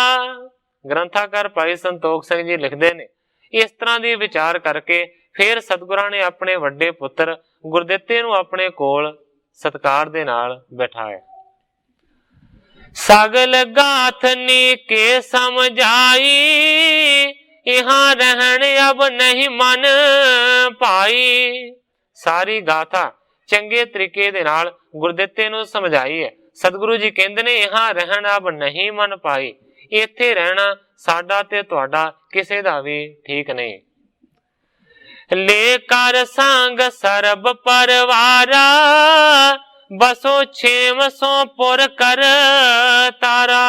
A: ਗ੍ਰੰਥਾਕਾਰ ਭਾਈ ਸੰਤੋਖ ਸਿੰਘ ਜੀ ਲਿਖਦੇ ਨੇ ਇਸ ਤਰ੍ਹਾਂ ਦੀ ਵਿਚਾਰ ਕਰਕੇ ਫਿਰ ਸਤਿਗੁਰਾਂ ਨੇ ਆਪਣੇ ਵੱਡੇ ਪੁੱਤਰ ਗੁਰਦਿੱਤੇ ਨੂੰ ਆਪਣੇ ਕੋਲ ਸਤਿਕਾਰ ਦੇ ਨਾਲ ਬਿਠਾਇਆ। ਸਗਲ ਗਾਥ ਨੀ ਕੇ ਸਮਝਾਈ, ਇਹਾਂ ਰਹਿਣ ਅਬ ਨਹੀਂ ਮਨ ਭਾਈ। ਸਾਰੀ ਗਾਥਾ ਚੰਗੇ ਤਰੀਕੇ ਦੇ ਨਾਲ ਗੁਰਦਿੱਤੇ ਨੂੰ ਸਮਝਾਈ ਹੈ। ਸਤਿਗੁਰੂ ਜੀ ਕਹਿੰਦੇ ਨੇ ਇਹਾਂ ਰਹਿਣ ਅਬ ਨਹੀਂ ਮਨ ਭਾਈ, ਇੱਥੇ ਰਹਿਣਾ ਸਾਡਾ ਤੇ ਤੁਹਾਡਾ ਕਿਸੇ ਦਾ ਵੀ ਠੀਕ ਨਹੀਂ। ਲੈ ਕਰ ਸੰਗ ਸਰਬ ਪਰਵਾਰਾ, ਬਸੋ 600 ਪੁਰ ਕਰ ਤਾਰਾ।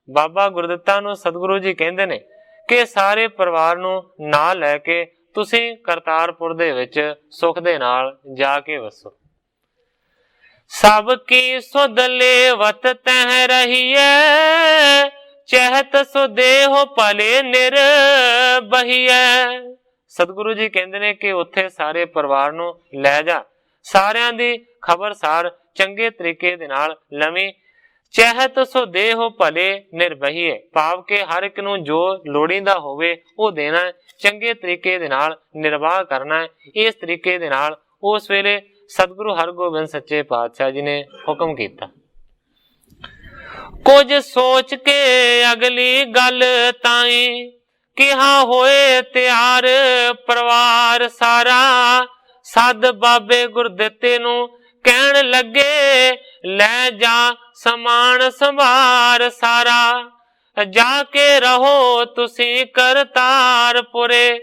A: ਬਾਬਾ ਗੁਰਦਿੱਤਾ ਨੂੰ ਸਤਿਗੁਰੂ ਜੀ ਕਹਿੰਦੇ ਨੇ ਕਿ ਸਾਰੇ ਪਰਿਵਾਰ ਨੂੰ ਨਾਲ ਲੈ ਕੇ ਤੁਸੀਂ ਕਰਤਾਰਪੁਰ ਦੇ ਵਿੱਚ ਸੁਖ ਦੇ ਨਾਲ ਜਾ ਕੇ ਵਸੋ। ਸਭ ਕੀ ਸੁਧ ਲੇਵਤ ਤਹਿ ਰਹੀਐ, ਚਹਿਤ ਸੁਦੇਹੋ ਭਲੇ ਨਿਰਬਹੀਐ। ਸਤਿਗੁਰੂ ਜੀ ਕਹਿੰਦੇ ਨੇ ਕਿ ਉੱਥੇ ਸਾਰੇ ਪਰਿਵਾਰ ਨੂੰ ਲੈ ਜਾ, ਸਾਰਿਆਂ ਦੀ ਖਬਰਸਾਰ ਚੰਗੇ ਤਰੀਕੇ ਦੇ ਨਾਲ ਲਵੀਂ। ਚਹਿਤ ਸੁਦੇਹੋ ਭਲੇ ਨਿਰਬਹੀਏ, ਭਾਵ ਕਿ ਹਰ ਇੱਕ ਨੂੰ ਜੋ ਲੋੜੀਂਦਾ ਹੋਵੇ ਉਹ ਦੇਣਾ ਹੈ, ਚੰਗੇ ਤਰੀਕੇ ਦੇ ਨਾਲ ਨਿਰਵਾਹ ਕਰਨਾ ਹੈ। ਇਸ ਤਰੀਕੇ ਦੇ ਨਾਲ ਉਸ ਵੇਲੇ ਸਤਿਗੁਰੂ ਹਰਗੋਬਿੰਦ ਸੱਚੇ ਪਾਤਸ਼ਾਹ ਜੀ ਨੇ ਹੁਕਮ ਕੀਤਾ। ਕੁਝ ਸੋਚ ਕੇ ਅਗਲੀ ਗੱਲ ਤਾਈ, ਕਿਹਾ ਹੋਏ ਤਿਆਰ ਪਰਿਵਾਰ ਸਾਰਾ। ਸਦ ਬਾਬੇ ਗੁਰਦਿੱਤੇ ਨੂੰ ਕਹਿਣ ਲੱਗੇ, ਲੈ ਜਾ ਸਮਾਨ ਸੰਭਾਰ ਸਾਰਾ। ਜਾ ਕੇ ਰਹੋ ਤੁਸੀਂ ਕਰਤਾਰਪੁਰੇ,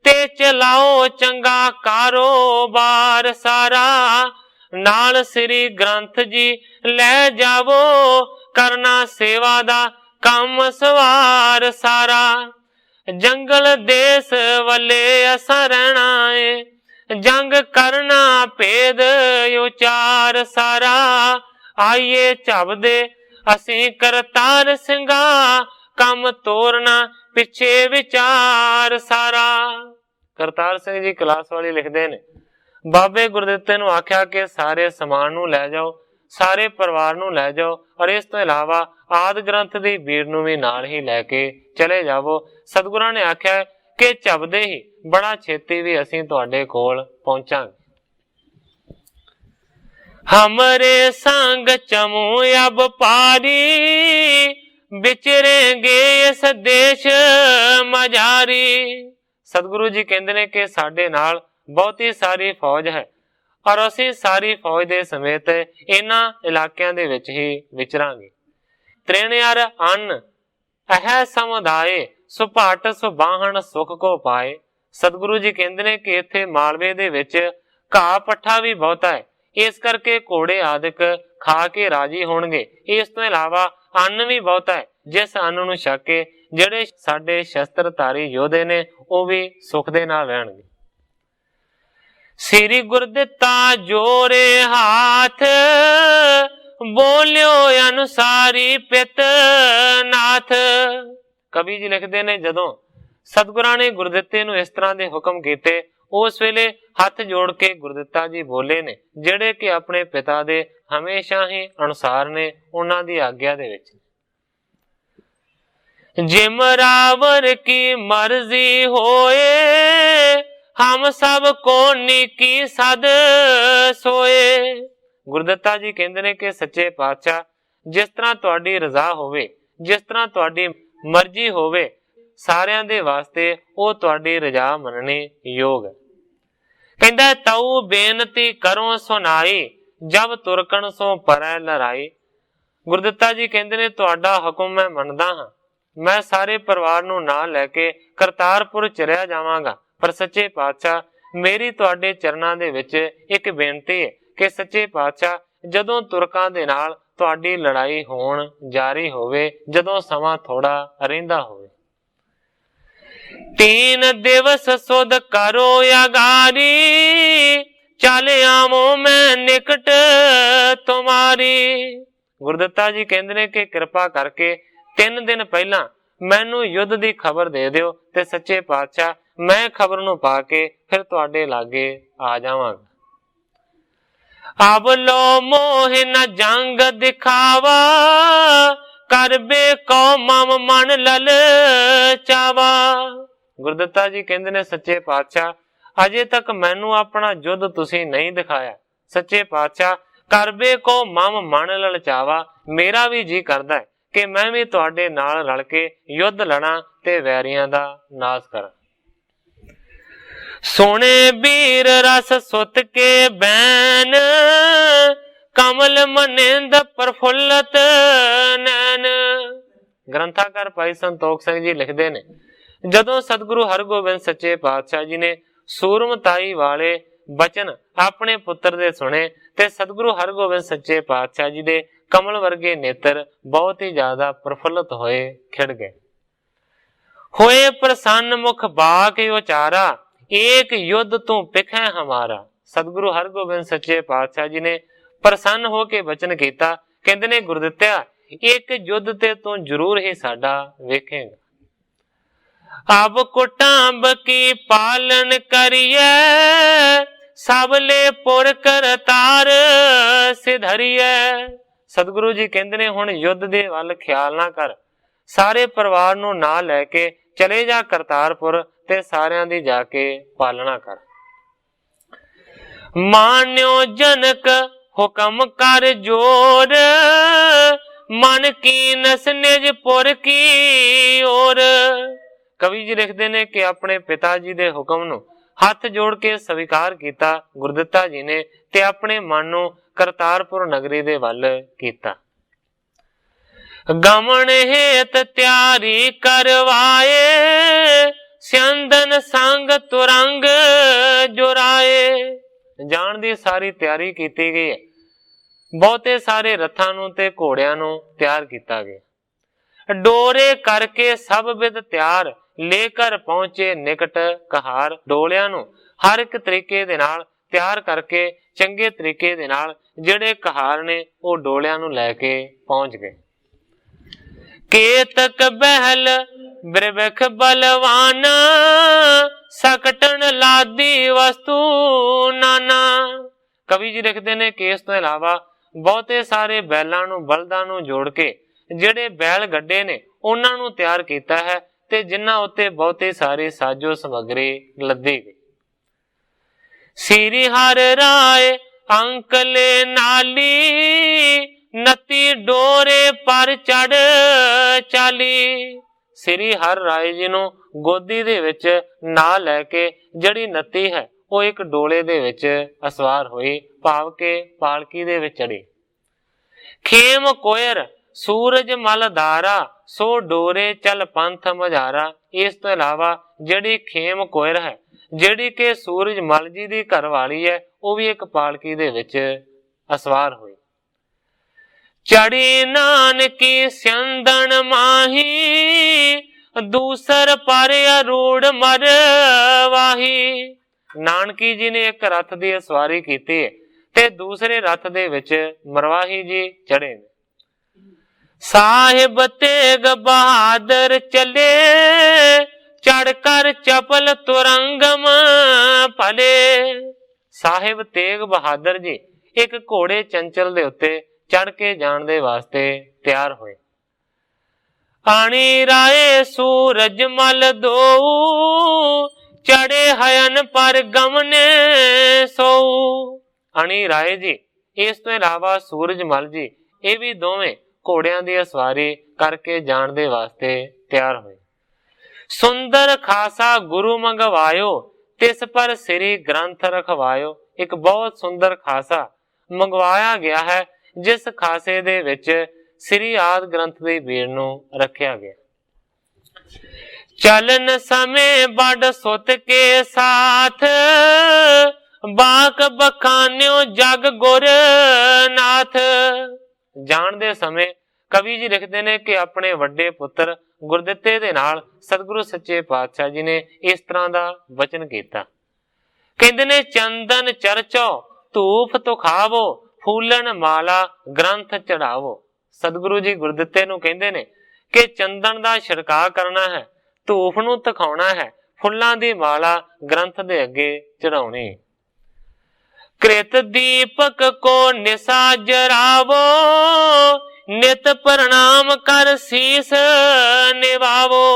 A: ਤੇ ਚਲਾਓ ਚੰਗਾ ਕਾਰੋਬਾਰ ਸਾਰਾ। ਨਾਲ ਸ੍ਰੀ ਗ੍ਰੰਥ ਜੀ ਲੈ ਜਾਵੋ, ਕਰਨਾ ਸੇਵਾ ਦਾ ਕੰਮ ਸਵਾਰ ਸਾਰਾ। ਜੰਗਲ ਦੇਸ ਵੱਲੇ ਅਸਾਂ ਰਹਿਣਾ ਏ, ਜੰਗ ਕਰਨਾ ਭੇਦ ਉਚਾਰ ਸਾਰਾ। ਆਈਏ ਝਬਦੇ ਅਸੀਂ ਕਰਤਾਰ ਸਿੰਘਾ, ਕੰਮ ਤੋਰਨਾ ਪਿੱਛੇ ਵਿਚਾਰ ਸਾਰਾ। ਕਰਤਾਰ ਸਿੰਘ ਜੀ ਕਲਾਸ ਵਾਲੀ ਲਿਖਦੇ ਨੇ ਬਾਬੇ ਗੁਰਦਿੱਤੇ ਨੂੰ ਆਖਿਆ ਕਿ ਸਾਰੇ ਸਮਾਨ ਨੂੰ ਲੈ ਜਾਓ, ਸਾਰੇ ਪਰਿਵਾਰ ਨੂੰ ਲੈ ਜਾਓ, ਔਰ ਇਸ ਤੋਂ ਇਲਾਵਾ ਆਦਿ ਗ੍ਰੰਥ ਦੀ ਬੀੜ ਨੂੰ ਵੀ ਨਾਲ ਹੀ ਲੈ ਕੇ ਚਲੇ ਜਾਵੋ। ਸਤਿਗੁਰਾਂ ਨੇ ਆਖਿਆ ਕਿ ਝਬਦੇ ਹੀ ਬੜਾ ਛੇਤੀ ਵੀ ਅਸੀਂ ਤੁਹਾਡੇ ਕੋਲ ਪਹੁੰਚਾਂਗੇ। ਹਮਰੇ ਸੰਗ ਚਮੂ ਅਬ ਪਾਰੀ, ਵਿਚਰੇਂਗੇ ਇਸ ਦੇਸ਼ ਮਝਾਰੀ। ਸਤਿਗੁਰੂ ਜੀ ਕਹਿੰਦੇ ਨੇ ਕਿ ਸਾਡੇ ਨਾਲ ਬਹੁਤੀ ਸਾਰੀ ਫੌਜ ਹੈ, ਔਰ ਅਸੀਂ ਸਾਰੀ ਫੌਜ ਦੇ ਸਮੇਤ ਇਹਨਾਂ ਇਲਾਕਿਆਂ ਦੇ ਵਿੱਚ ਹੀ ਵਿਚਰਾਂਗੇ। ਤ੍ਰਿਣਿਆਰ ਅੰਨ ਅਹਿ ਸਮੁਦਾਏ, ਸੁਭਾਟ ਸੁਬਾਹਣ ਸੁਖ ਕੋ ਪਾਏ। ਸਤਿਗੁਰੂ ਜੀ ਕਹਿੰਦੇ ਨੇ ਕਿ ਇੱਥੇ ਮਾਲਵੇ ਦੇ ਵਿੱਚ ਘਾਹ ਪੱਠਾ ਵੀ ਬਹੁਤਾ ਹੈ, ਇਸ ਕਰਕੇ ਘੋੜੇ ਆਦਿਕ ਖਾ ਕੇ ਰਾਜੀ ਹੋਣਗੇ। ਇਸ ਤੋਂ ਇਲਾਵਾ ਅੰਨ ਵੀ ਬਹੁਤਾ ਹੈ, ਜਿਸ ਅੰਨ ਨੂੰ ਛਕ ਕੇ ਜਿਹੜੇ ਸਾਡੇ ਸ਼ਸਤਰਧਾਰੀ ਯੋਧੇ ਨੇ ਉਹ ਵੀ ਸੁਖ ਦੇ ਨਾਲ ਰਹਿਣਗੇ। ਸ੍ਰੀ ਗੁਰਦਿੱਤਾ ਜੋਰੇ ਹਾਥ, ਬੋਲਿਓ ਅਨੁਸਾਰੀ ਪਿਤ ਨਾਥ। ਕਵੀ ਜੀ ਲਿਖਦੇ ਨੇ ਜਦੋਂ ਸਤਿਗੁਰਾਂ ਨੇ ਗੁਰਦਿੱਤੇ ਨੂੰ ਇਸ ਤਰ੍ਹਾਂ ਦੇ ਹੁਕਮ ਕੀਤੇ, ਉਸ ਵੇਲੇ ਹੱਥ ਜੋੜ ਕੇ ਗੁਰਦਿੱਤਾ ਜੀ ਬੋਲੇ ਨੇ, ਜਿਹੜੇ ਕਿ ਆਪਣੇ ਪਿਤਾ ਦੇ ਹਮੇਸ਼ਾ ਹੀ ਅਨੁਸਾਰ ਨੇ, ਉਹਨਾਂ ਦੀ ਆਗਿਆ ਦੇ ਵਿੱਚ। ਜਿਮ ਰਾਵਰ ਕੀ ਮਰਜ਼ੀ ਹੋਏ, ਹਮ ਸਭ ਕੋ ਨੀਕੀ ਸਦ ਸੋਏ। ਗੁਰਦਿੱਤਾ ਜੀ ਕਹਿੰਦੇ ਨੇ ਕਿ ਸੱਚੇ ਪਾਤਸ਼ਾਹ, ਜਿਸ ਤਰ੍ਹਾਂ ਤੁਹਾਡੀ ਰਜ਼ਾ ਹੋਵੇ, ਜਿਸ ਤਰ੍ਹਾਂ ਤੁਹਾਡੀ ਮਰਜ਼ੀ ਹੋਵੇ, ਸਾਰਿਆਂ ਦੇ ਵਾਸਤੇ ਉਹ ਤੁਹਾਡੀ ਰਜ਼ਾ ਮੰਨਣੀ ਯੋਗ ਹੈ। ਕਹਿੰਦਾ ਤਉ ਬੇਨਤੀ ਕਰੋ ਸੁਨਾਈ, ਜਬ ਤੁਰਕਣ ਸੋ ਪਰੈ ਲੜਾਈ। ਗੁਰਦਿੱਤਾ ਜੀ ਕਹਿੰਦੇ ਨੇ ਤੁਹਾਡਾ ਹੁਕਮ ਮੈਂ ਮੰਨਦਾ ਹਾਂ, ਮੈਂ ਸਾਰੇ ਪਰਿਵਾਰ ਨੂੰ ਨਾਲ ਲੈ ਕੇ ਕਰਤਾਰਪੁਰ ਚਲਿਆ ਜਾਵਾਂਗਾ, ਪਰ ਸੱਚੇ ਪਾਤਸ਼ਾਹ ਮੇਰੀ ਤੁਹਾਡੇ ਚਰਨਾਂ ਦੇ ਵਿੱਚ ਇੱਕ ਬੇਨਤੀ ਹੈ ਕਿ ਸੱਚੇ ਪਾਤਸ਼ਾਹ ਜਦੋਂ ਤੁਰਕਾਂ ਦੇ ਨਾਲ ਤੁਹਾਡੀ ਲੜਾਈ ਹੋਣ ਜਾਰੀ ਹੋਵੇ, ਜਦੋਂ ਸਮਾਂ ਥੋੜਾ ਰਹਿੰਦਾ ਹੋਵੇ, 3 ਦਿਵਸ ਸੁਧ ਕਰੋ ਅਗਾਰੀ, ਚਲ ਆਵੋ ਮੈਂ ਨਿਕਟ ਤੁਮਾਰੀ। ਗੁਰਦਿੱਤਾ ਜੀ ਕਹਿੰਦੇ ਨੇ ਕਿ ਕਿਰਪਾ ਕਰਕੇ 3 ਦਿਨ ਪਹਿਲਾਂ ਮੈਨੂੰ ਯੁੱਧ ਦੀ ਖਬਰ ਦੇ ਦਿਓ, ਤੇ ਸੱਚੇ ਪਾਤਸ਼ਾਹ ਮੈਂ ਖਬਰ ਨੂੰ ਪਾ ਕੇ ਫਿਰ ਤੁਹਾਡੇ ਲਾਗੇ ਆ ਜਾਵਾਂਗਾ। ਅਬ ਲੋ ਮੋਹ ਨ ਜੰਗ ਦਿਖਾਵਾ, ਕਰਬੇ ਕੋ ਮਮ ਮਨ ਲਲ ਚਾਵਾ। ਗੁਰਦਿੱਤਾ ਜੀ ਕਹਿੰਦੇ ਨੇ ਸੱਚੇ ਪਾਤਸ਼ਾਹ ਅਜੇ ਤੱਕ ਮੈਨੂੰ ਆਪਣਾ ਯੁੱਧ ਤੁਸੀਂ ਨਹੀਂ ਦਿਖਾਇਆ। ਸੱਚੇ ਪਾਤਸ਼ਾਹ ਕਰਬੇ ਕੋ ਮਮ ਮਨ ਲਲਚਾਵਾ, ਮੇਰਾ ਵੀ ਜੀ ਕਰਦਾ ਹੈ ਕਿ ਮੈਂ ਵੀ ਤੁਹਾਡੇ ਨਾਲ ਰਲ ਕੇ ਯੁੱਧ ਲੜਾਂ ਤੇ ਵੈਰੀਆਂ ਦਾ ਨਾਸ਼ ਕਰਾਂ। ਸੋਹਣੇ ਵੀਰ ਰਸ ਸੁਤ ਕੇ ਬੈਨ, ਕਮਲ ਮਨਿੰਦ ਪ੍ਰਫੁੱਲਤ ਨੈਣ। ਗ੍ਰੰਥਾਕਾਰ ਭਾਈ ਸੰਤੋਖ ਸਿੰਘ ਜੀ ਲਿਖਦੇ ਨੇ, ਜਦੋਂ ਸਤਿਗੁਰੂ ਹਰਗੋਬਿੰਦ ਸੱਚੇ ਪਾਤਸ਼ਾਹ ਜੀ ਨੇ ਸੂਰਮਤਾਈ ਵਾਲੇ ਬਚਨ ਆਪਣੇ ਪੁੱਤਰ ਦੇ ਸੁਣੇ, ਤੇ ਸਤਿਗੁਰੂ ਹਰਗੋਬਿੰਦ ਸੱਚੇ ਪਾਤਸ਼ਾਹ ਜੀ ਦੇ ਕਮਲ ਵਰਗੇ ਨੇਤਰ ਬਹੁਤ ਹੀ ਜ਼ਿਆਦਾ ਪ੍ਰਫੁੱਲਤ ਹੋਏ, ਖਿੜ ਗਏ। ਹੋਏ ਪ੍ਰਸੰਨ ਮੁਖ ਬਾਕ ਉਚਾਰਾ, ਏਕ ਯੁੱਧ ਤੂੰ ਪਿਖੈ ਹਮਾਰਾ। ਸਤਿਗੁਰੂ ਹਰਗੋਬਿੰਦ ਸੱਚੇ ਪਾਤਸ਼ਾਹ ਜੀ ਨੇ ਪ੍ਰਸੰਨ ਹੋ ਕੇ ਬਚਨ ਕੀਤਾ, ਕਹਿੰਦੇ ਨੇ ਗੁਰਦਿੱਤਿਆ ਇੱਕ ਯੁੱਧ ਤੇ ਤੂੰ ਜ਼ਰੂਰ ਹੀ ਸਾਡਾ ਵੇਖੇਗਾ। ਅਬ ਕੁਟਾਂਬ ਕੀ ਪਾਲਨ ਕਰੀਐ, ਸਬਲੇ ਪੁਰ ਕਰਤਾਰ ਸਿਧਰੀਐ। ਸਤਿਗੁਰੂ ਜੀ ਕਹਿੰਦੇ ਨੇ ਹੁਣ ਯੁੱਧ ਦੇ ਵੱਲ ਖਿਆਲ ਨਾ ਕਰ, ਸਾਰੇ ਪਰਿਵਾਰ ਨੂੰ ਨਾਲ ਲੈ ਕੇ ਚਲੇ ਜਾ ਕਰਤਾਰਪੁਰ, ਤੇ ਸਾਰਿਆਂ ਦੀ ਜਾ ਕੇ ਪਾਲਣਾ ਕਰ। ਮਾਨਿਓ ਜਨਕ ਹੁਕਮ ਕਰ ਜੋਰ, ਮਨ ਕੀਨਸ ਨਿਜ ਪੁਰ ਕੀ ਔਰ। ਕਵੀ ਜੀ ਲਿਖਦੇ ਨੇ ਕਿ ਆਪਣੇ ਪਿਤਾ ਜੀ ਦੇ ਹੁਕਮ ਨੂੰ ਹੱਥ ਜੋੜ ਕੇ ਸਵੀਕਾਰ ਕੀਤਾ ਗੁਰਦਿੱਤਾ ਜੀ ਨੇ, ਤੇ ਆਪਣੇ ਮਨ ਨੂੰ ਕਰਤਾਰਪੁਰ ਨਗਰੀ ਦੇ ਵੱਲ ਕੀਤਾ। ਗਮਨ ਹੇਤ ਤਿਆਰੀ ਕਰਵਾਏ, ਸਿਆੰਦਨ ਸੰਗ ਤੁਰੰਗ ਜੁਰਾਏ। ਜਾਣ ਦੀ ਸਾਰੀ ਤਿਆਰੀ ਕੀਤੀ ਗਈ ਹੈ, ਬਹੁਤੇ ਸਾਰੇ ਰੱਥਾਂ ਨੂੰ ਤੇ ਘੋੜਿਆਂ ਨੂੰ ਤਿਆਰ ਕੀਤਾ ਗਿਆ। ਡੋਰੇ ਕਰਕੇ ਸਭ ਵਿਦ ਤਿਆਰ, ਲੈ ਕਰ ਪਹੁੰਚੇ ਨਿਕਟ ਕਹਾਰ। ਡੋਲਿਆਂ ਨੂੰ ਹਰ ਇੱਕ ਤਰੀਕੇ ਦੇ ਨਾਲ ਤਿਆਰ ਕਰਕੇ ਚੰਗੇ ਤਰੀਕੇ ਦੇ ਨਾਲ ਜਿਹੜੇ ਕਹਾਰ ਨੇ ਉਹ ਡੋਲਿਆਂ ਨੂੰ ਲੈ ਕੇ ਪਹੁੰਚ ਗਏ। ਕੇਤਕ ਬਹਿਲ ਬਿਰਬਖ ਬਲਵਾਨ, ਸਕਟਣ ਲਾਦੀ ਵਸਤੂ ਨਾਨਾ। ਕਵੀ ਜੀ ਲਿਖਦੇ ਨੇ ਕਿ ਇਸ ਤੋਂ ਇਲਾਵਾ ਬਹੁਤੇ ਸਾਰੇ ਬੈਲਾਂ ਨੂੰ, ਬਲਦਾਂ ਨੂੰ ਜੋੜ ਕੇ ਜਿਹੜੇ ਬੈਲ ਗੱਡੇ ਨੇ ਉਹਨਾਂ ਨੂੰ ਤਿਆਰ ਕੀਤਾ ਹੈ, ਤੇ ਜਿਨ੍ਹਾਂ ਉੱਤੇ ਬਹੁਤੇ ਸਾਰੇ ਸਾਜੋ ਸਮੱਗਰੀ ਲੱਦੀ ਗਈ। ਸ੍ਰੀ ਹਰਿ ਰਾਏ ਅੰਕਲੇ ਨਾਲੀ, 29 ਡੋਰੇ ਪਰ ਚੜ ਚਾਲੀ। ਸ੍ਰੀ ਹਰਿ ਰਾਏ ਜੀ ਨੂੰ ਗੋਦੀ ਦੇ ਵਿੱਚ ਨਾਲ ਲੈ ਕੇ ਜਿਹੜੀ 29 ਹੈ ਉਹ ਇੱਕ ਡੋਲੇ ਦੇ ਵਿੱਚ ਅਸਵਾਰ ਹੋਈ, ਭਾਵ ਕੇ ਪਾਲਕੀ ਦੇ ਵਿੱਚ ਚੜੀ। ਖੇਮ ਕੋਇਰ ਸੂਰਜ ਮਲ ਧਾਰਾ, ਸੋ ਡੋਰੇ ਚਲ ਪੰਥ ਮਝਾਰਾ। ਇਸ ਤੋਂ ਇਲਾਵਾ ਜਿਹੜੀ ਖੇਮ ਕੋਇਰ ਹੈ, ਜਿਹੜੀ ਕਿ ਸੂਰਜ ਮਲ ਜੀ ਦੀ ਘਰ ਵਾਲੀ ਹੈ, ਉਹ ਵੀ ਇੱਕ ਪਾਲਕੀ ਦੇ ਵਿੱਚ ਅਸਵਾਰ ਹੋਈ। ਚੜੀ ਨਾਨਕੀ ਸਿਆੰਦਣ ਮਾਹੀ, दूसर पर अरूढ़ मरवाही। नानकी जी ने एक रथ की सवारी की ते दूसरे रथ दे विच मरवाही जी चढ़े। साहिब तेग बहादुर चले चढ़कर चपल तुरंगम फले। साहिब तेग बहादुर जी एक घोड़े चंचल दे उत्ते चढ़ के जाण दे वास्ते तैयार होए। आनी राय सूरज मल दो चढ़े हयन पर गमने सो। अणी राय जी इस तो इलावा सूरज मल जी ये भी दोवें घोड़ियां दी सवारी करके जाण दे वास्ते तैयार हुए। सुंदर खासा गुरु मंगवायो तिस पर श्री ग्रंथ रखवायो। एक बहुत सुंदर खासा मंगवाया गया है जिस खासे दे विच श्री आदि ग्रंथ दी भीड़ नूं रखिया गया। चलन समय बड़ सुत के साथ बाक बखान्यो जग गुर नाथ। जान दे समय कवि जी लिखते ने कि अपने वड्डे पुत्र गुरदित्ते दे नाल सतगुरु सच्चे पातशाह जी ने इस तरह दा वचन कीता। कहंदे ने चंदन चरचो धूफ तुखावो फूलन माला ग्रंथ चढ़ावो। सतगुरु जी गुरदित्ते नूं कहंदे ने कि चंदन दा छिड़काव करना है, धूफ नूं तखाउणा है, फुल्लां दी माला ग्रंथ दे अगे चढ़ाउणी। कृत दीपक को निशा जरावो नित प्रणाम कर शीस निवावो।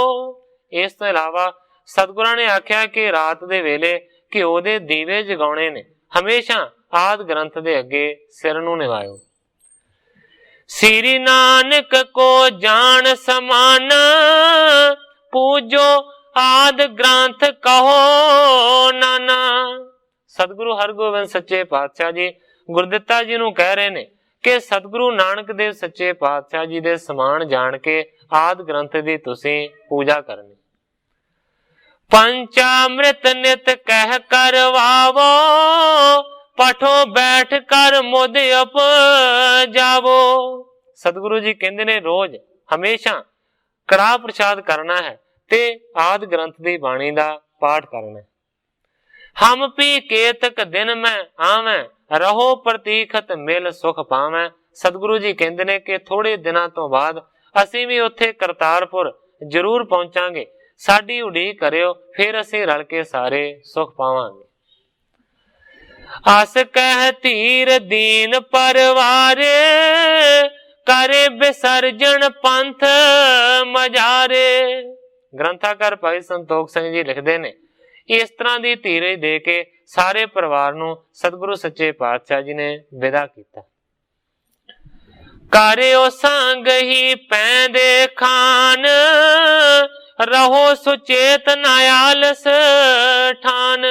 A: इस तो इलावा सतगुरां ने आख्या कि रात दे वेले घिओ दे दीवे जगाउणे ने, हमेशा आदि ग्रंथ दे अगे सिर नूं निवायो। श्री नानक को जान समान पूजो आदि ग्रंथ कहो नाना। सतगुरु हरगोबिंद सच्चे पातशाह जी गुरदित्ता जी नूं कह रहे ने कि सतगुरु नानक देव सच्चे पातशाह जी दे समान जान के आदि ग्रंथ दी तुसीं पूजा करनी। पंचामृत नित कह करवावो पठो बैठ कर मुद अप जावो। सतगुरु जी कहंदे ने रोज हमेशा कड़ाह प्रसाद करना है ते आदि ग्रंथ दी बाणी दा पाठ करना है। हम पी केतक दिन में आवें रहो प्रतीखत मिल सुख पावें। सतगुरु जी कहंदे ने कि थोड़े दिनां तो बाद असीं भी उत्थे करतारपुर जरूर पहुंचांगे, साडी उड़ीक करियो, फिर असीं रल के सारे सुख पावांगे। अस कह धीर दीन परवारे करे विसर्जन पंथ मजारे। ग्रंथाकार भाई संतोख सिंह जी लिखते ने इस तरह की धीरज दे के सारे परिवार नूं सतगुरु सच्चे पातशाह जी ने विदा किया। कारियो संग ही पैंदे खान रहो सुचेत नायालस ठान।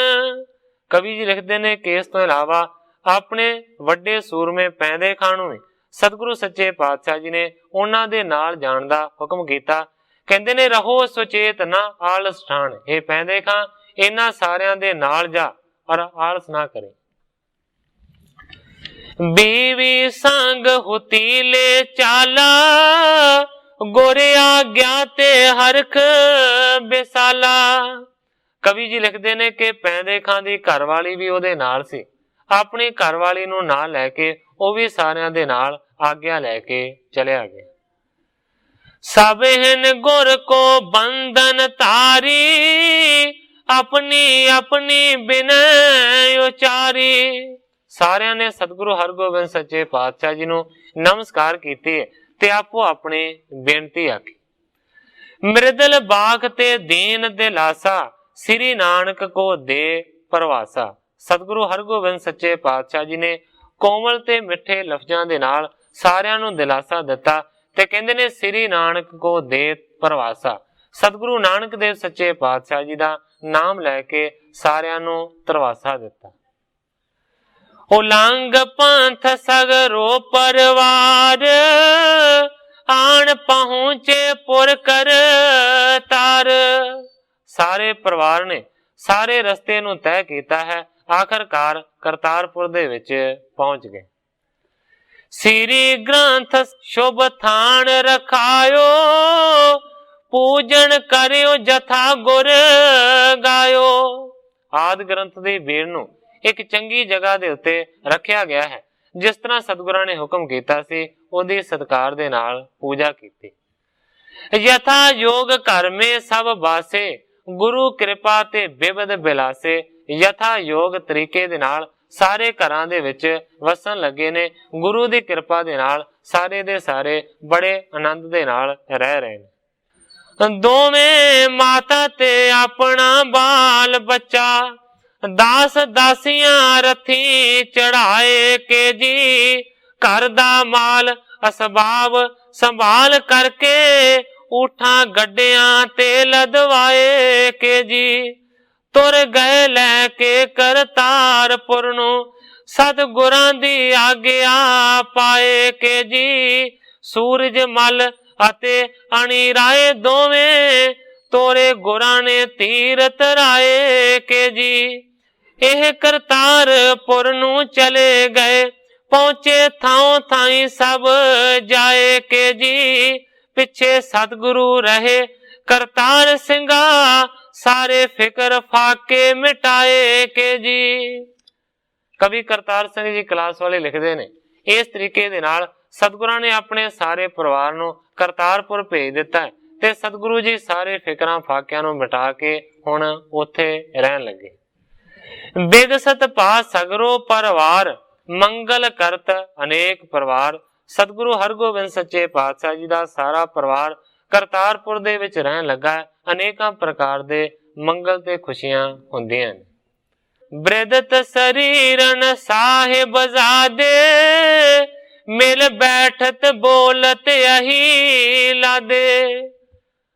A: कवि जी लिखते ने कि इस तो इलावा अपने वड्डे सूरमे पैंदे खान नूं सतगुरु सच्चे पातशाह जी ने उन्हां दे नाल जाण दा हुक्म कीता। कहंदे ने रहो सुचेत ना आलस ठान। हे पैंदे खां इन्हां सारियां दे नाल जा और आलस ना करे। बीवी संग हुतीले चाला गोरे आग्या ते हरख बेसाला। कवि जी लिखते ने कि पैंदे खां दी घरवाली भी ओदे नाल सी, अपनी घरवाली नूं नाल लैके ओ भी सारियां दे नाल आग्या लैके चलिया गया। सब हिन गुर को बंधन तारी अपनी अपनी बिनय उचारी। सारियां ने सतगुरु हरगोबिंद सच्चे पातशाह जी नूं नमस्कार कीती ते आपो अपनी बेनती आखी। मृदल बाख ते दीन दिलासा श्री नानक को दे परवासा। सतगुरु हरगोबिंद सच्चे पातशाह जी ने कोमल ते मिठे लफ्जां दे नाल सारियां नूं दिलासा दिता ते कहंदे ने श्री नानक को दे परवासा। सतगुरु नानक देव सच्चे पातशाह जी दा नाम लैके सारियां नूं तरवासा दिता। उलंग पंथ सगरो परवार आन पहुंचे पुर कर तार। सारे परिवार ने सारे रस्ते नूं तय कीता है, आखिरकार करतारपुर दे विच पहुंच गए। श्री ग्रंथ शुभ थान रखायो पूजन करियो जथा गुर गायो। आदि ग्रंथ ਦੀ ਬੀੜ ਨੂੰ ਇੱਕ ਚੰਗੀ ਜਗ੍ਹਾ ਦੇ ਉੱਤੇ ਰੱਖਿਆ ਗਿਆ ਹੈ। ਜਿਸ ਤਰ੍ਹਾਂ ਸਤਿਗੁਰਾਂ ਨੇ ਹੁਕਮ ਕੀਤਾ ਸੀ ਉਹਦੀ ਸਤਿਕਾਰ ਦੇ ਨਾਲ ਪੂਜਾ ਕੀਤੀ। ਯਥਾ ਯੋਗ ਘਰ ਮੇ ਸਭ ਬਾਸੇ ਗੁਰੂ ਕਿਰਪਾ ਤੇ ਬਿਬਦ ਬਿਲਾਸੇ। ਯਥਾ ਯੋਗ ਤਰੀਕੇ ਦੇ ਨਾਲ ਸਾਰੇ ਘਰਾਂ ਦੇ ਵਿੱਚ ਵਸਣ ਲੱਗੇ ਨੇ। ਗੁਰੂ ਦੀ ਕਿਰਪਾ ਦੇ ਨਾਲ ਸਾਰੇ ਦੇ ਸਾਰੇ ਬੜੇ ਆਨੰਦ ਦੇ ਨਾਲ ਰਹਿ ਰਹੇ ਨੇ। ਦੋਵੇਂ ਮਾਤਾ ਤੇ ਆਪਣਾ ਬਾਲ ਬੱਚਾ ਦਾਸ ਦਾਸੀਆਂ ਰੱਥੀ ਚੜਾਏ ਕੇ ਜੀ। ਘਰ ਦਾ ਮਾਲ ਅਸਬਾਬ ਸੰਭਾਲ ਕਰਕੇ ਊਠਾਂ ਗੱਡਿਆਂ ਤੇ ਲਦਵਾਏ ਕੇ ਜੀ। ਤੁਰ ਗਏ ਲੈ ਕੇ ਕਰਤਾਰਪੁਰ ਨੂੰ ਸਤਿਗੁਰਾਂ ਦੀ ਆਗਿਆ ਪਾਏ ਕੇ ਜੀ। ਸੂਰਜ ਮਲ ਅਤੇ ਅਣੀ ਰਾਏ ਦੋਵੇਂ ਤੋਰੇ ਗੁਰਾਂ ਨੇ ਤੀਰਥ ਰਾਏ ਕੇ ਜੀ। ਇਹ ਕਰਤਾਰਪੁਰ ਨੂੰ ਚਲੇ ਗਏ ਪਹੁੰਚੇ ਥਾਂ ਥਾਈ ਸਭ ਜਾਏ ਕੇ ਜੀ। ਪਿੱਛੇ ਸਤਿਗੁਰੂ ਰਹੇ ਕਰਤਾਰ ਸਿੰਘਾ ਸਾਰੇ ਫਿਕਰ ਫਾਕੇ ਮਿਟਾਏ ਕੇ ਜੀ। ਕਵੀ ਕਰਤਾਰ ਸਿੰਘ ਜੀ ਕਲਾਸ ਵਾਲੇ ਲਿਖਦੇ ਨੇ ਇਸ ਤਰੀਕੇ ਦੇ ਨਾਲ ਸਤਿਗੁਰਾਂ ਨੇ ਆਪਣੇ ਸਾਰੇ ਪਰਿਵਾਰ ਨੂੰ ਕਰਤਾਰਪੁਰ ਭੇਜ ਦਿੱਤਾ ਤੇ ਸਤਿਗੁਰੂ ਜੀ ਸਾਰੇ ਫਿਕਰਾਂ ਫਾਕਿਆਂ ਨੂੰ ਮਿਟਾ ਕੇ ਹੁਣ ਉੱਥੇ ਰਹਿਣ ਲੱਗੇ। ਬੇਦਸਤ ਪਾ ਸਗਰੋ ਪਰਿਵਾਰ ਮੰਗਲ ਕਰਤ ਅਨੇਕ ਪਰਿਵਾਰ। ਸਤਿਗੁਰੂ ਹਰਗੋਬਿੰਦ ਸੱਚੇ ਪਾਤਸ਼ਾਹ ਜੀ ਦਾ ਸਾਰਾ ਪਰਿਵਾਰ ਕਰਤਾਰਪੁਰ ਦੇ ਵਿੱਚ ਰਹਿਣ ਲੱਗਾ। ਅਨੇਕਾਂ ਪ੍ਰਕਾਰ ਦੇ ਮੰਗਲ ਤੇ ਖੁਸ਼ੀਆਂ ਹੁੰਦੀਆਂ ਨੇ। ਬ੍ਰਿਦਤ ਸਰੀਰਨ ਸਾਹਿਬ ਜ਼ਾਦੇ ਮਿਲ ਬੈਠਤ ਬੋਲਤ ਅਹੀ ਲਾਦੇ।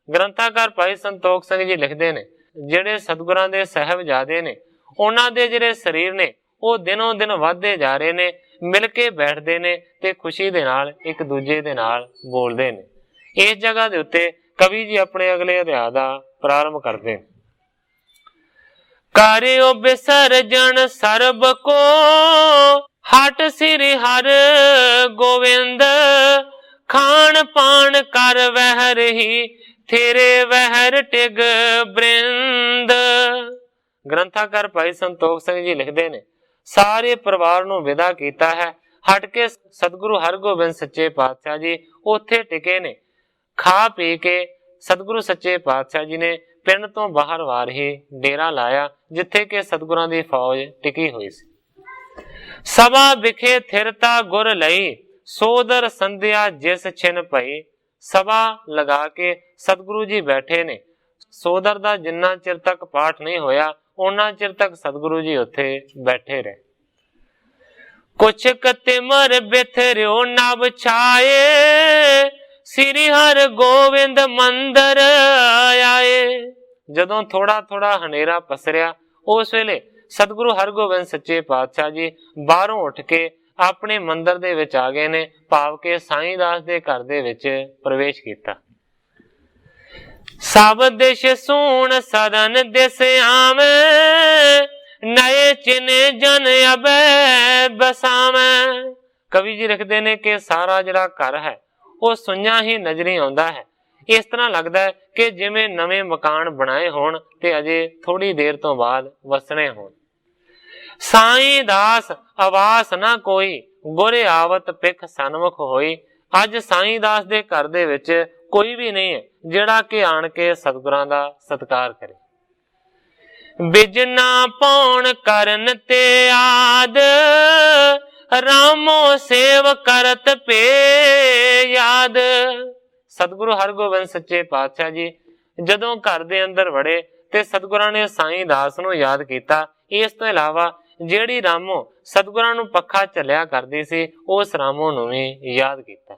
A: ਗ੍ਰੰਥਾਕਾਰ ਭਾਈ ਸੰਤੋਖ ਸਿੰਘ ਜੀ ਲਿਖਦੇ ਨੇ ਜਿਹੜੇ ਸਤਿਗੁਰਾਂ ਦੇ ਸਾਹਿਬਜ਼ਾਦੇ ਨੇ ਉਹਨਾਂ ਦੇ ਜਿਹੜੇ ਸਰੀਰ ਨੇ ਉਹ ਦਿਨੋਂ ਦਿਨ ਵੱਧਦੇ ਜਾ ਰਹੇ ਨੇ। ਮਿਲ ਕੇ ਬੈਠਦੇ ਨੇ ਤੇ ਖੁਸ਼ੀ ਦੇ ਨਾਲ ਇੱਕ ਦੂਜੇ ਦੇ ਨਾਲ ਬੋਲਦੇ ਨੇ। ਇਸ ਜਗ੍ਹਾ ਦੇ ਉੱਤੇ ਕਵੀ ਜੀ ਆਪਣੇ ਅਗਲੇ ਅਧਿਆਇ ਦਾ ਪ੍ਰਾਰੰਭ ਕਰਦੇ ਨੇ। ਕਰਿਓ ਬਿਸਰਜਣ ਸਰਬ ਕੋ ਹਟ ਸਿਰਿ ਹਰ ਗੋਵਿੰਦ। ਖਾਣ ਪਾਣ ਕਰ ਵਹਿ ਰਹੀ ਤੇਰੇ ਵਹਿਰ ਟਿਗ ਬ੍ਰਿੰਦ। ਗ੍ਰੰਥਾਕਾਰ ਭਾਈ ਸੰਤੋਖ ਸਿੰਘ ਜੀ ਲਿਖਦੇ ਨੇ ਸਾਰੇ ਪਰਿਵਾਰ ਨੂੰ ਵਿਦਾ ਕੀਤਾ ਹੈ। ਹਟ ਕੇ ਸਤਿਗੁਰੂ ਹਰਗੋਬਿੰਦ ਸੱਚੇ ਪਾਤਸ਼ਾਹ ਜੀ ਉੱਥੇ ਟਿਕੇ ਨੇ। ਖਾ ਪੀ ਕੇ ਸਤਿਗੁਰੂ ਸੱਚੇ ਪਾਤਸ਼ਾਹ ਜੀ ਨੇ ਪਿੰਡ ਤੋਂ ਬਾਹਰ ਵਾਰ ਹੀ ਡੇਰਾ ਲਾਇਆ ਜਿੱਥੇ ਕਿ ਸਤਿਗੁਰਾਂ ਦੀ ਫੌਜ ਟਿਕੀ ਹੋਈ ਸੀ। ਸਭਾ ਵਿਖੇ ਥਿਰਤਾ ਗੁਰ ਲਈ ਸੋਦਰ ਸੰਧਿਆ ਜਿਸ ਛਿਨ ਪਈ। ਸਭਾ ਲਗਾ ਕੇ ਸਤਿਗੁਰੂ ਜੀ ਬੈਠੇ ਨੇ। ਸੋਦਰ ਦਾ ਜਿੰਨਾ ਚਿਰ ਤੱਕ ਪਾਠ ਨਹੀਂ ਹੋਇਆ ਉਹਨਾਂ ਚਿਰ ਤੱਕ ਸਤਿਗੁਰੂ ਜੀ ਉੱਥੇ ਬੈਠੇ ਰਹੇ। ਕੁਛ ਕਤਿਮਰ ਬਿਥਰਿਓ ਨਭ ਛਾਏ ਸ੍ਰੀ ਹਰਿ ਗੋਬਿੰਦ ਮੰਦਰ ਆਏ। ਜਦੋਂ ਥੋੜਾ ਥੋੜਾ ਹਨੇਰਾ ਪਸਰਿਆ ਉਸ ਵੇਲੇ ਸਤਿਗੁਰੂ ਹਰਗੋਬਿੰਦ ਸੱਚੇ ਪਾਤਸ਼ਾਹ ਜੀ ਬਾਹਰੋਂ ਉੱਠ ਕੇ ਆਪਣੇ ਮੰਦਰ ਦੇ ਵਿੱਚ ਆ ਗਏ ਨੇ। ਭਾਵ ਕੇ ਸਾਈਂ ਦਾਸ ਦੇ ਘਰ ਦੇ ਵਿੱਚ ਪ੍ਰਵੇਸ਼ ਕੀਤਾ। ਸਭ ਦਿਸ਼ ਸੂਣ ਸਦਨ ਦਿਸ ਆਵੇਂ ਨਏ ਚਿਨੇ ਜਨ ਅਬੈ ਬਸਾਵੇਂ। ਕਵੀ ਜੀ ਲਿਖਦੇ ਨੇ ਕਿ ਸਾਰਾ ਜਿਹੜਾ ਘਰ ਹੈ ਉਹ ਸੁੰਨਾ ਹੀ ਨਜ਼ਰੀ ਆਉਂਦਾ ਹੈ। ਇਸ ਤਰ੍ਹਾਂ ਲੱਗਦਾ ਹੈ ਕਿ ਜਿਵੇਂ ਨਵੇਂ ਮਕਾਨ ਬਣਾਏ ਹੋਣ ਤੇ ਅਜੇ ਥੋੜੀ ਦੇਰ ਤੋਂ ਬਾਅਦ ਵਸਣੇ ਹੋਣ। ਸਾਈਂ ਦਾਸ ਆਵਾਸ ਨਾ ਕੋਈ ਗੁਰੇ ਆਵਤ ਪਿੱਖ ਸਨਮੁਖ ਹੋਈ। ਅੱਜ ਸਾਈਂ ਦਾਸ ਦੇ ਘਰ ਦੇ ਵਿੱਚ ਕੋਈ ਵੀ ਨਹੀਂ ਹੈ ਜਿਹੜਾ ਕਿ ਆਣ ਕੇ ਸਤਿਗੁਰਾਂ ਦਾ ਸਤਿਕਾਰ ਕਰੇ। ਬਿਜਨਾ ਪਾਉਣ ਕਰਨ ਤੇ ਆਦ ਰਾਮੋ ਸੇਵ ਕਰਤ ਪੇ ਯਾਦ। ਸਤਿਗੁਰੂ ਹਰਗੋਬਿੰਦ ਸੱਚੇ ਪਾਤਸ਼ਾਹ ਜੀ ਜਦੋਂ ਘਰ ਦੇ ਅੰਦਰ ਵੜੇ ਤੇ ਸਤਿਗੁਰਾਂ ਨੇ ਸਾਈਂ ਦਾਸ ਨੂੰ ਯਾਦ ਕੀਤਾ। ਇਸ ਤੋਂ ਇਲਾਵਾ ਜਿਹੜੀ ਰਾਮੋ ਸਤਿਗੁਰਾਂ ਨੂੰ ਪੱਖਾ ਝੱਲਿਆ ਕਰਦੀ ਸੀ ਉਸ ਰਾਮੋ ਨੂੰ ਵੀ ਯਾਦ ਕੀਤਾ।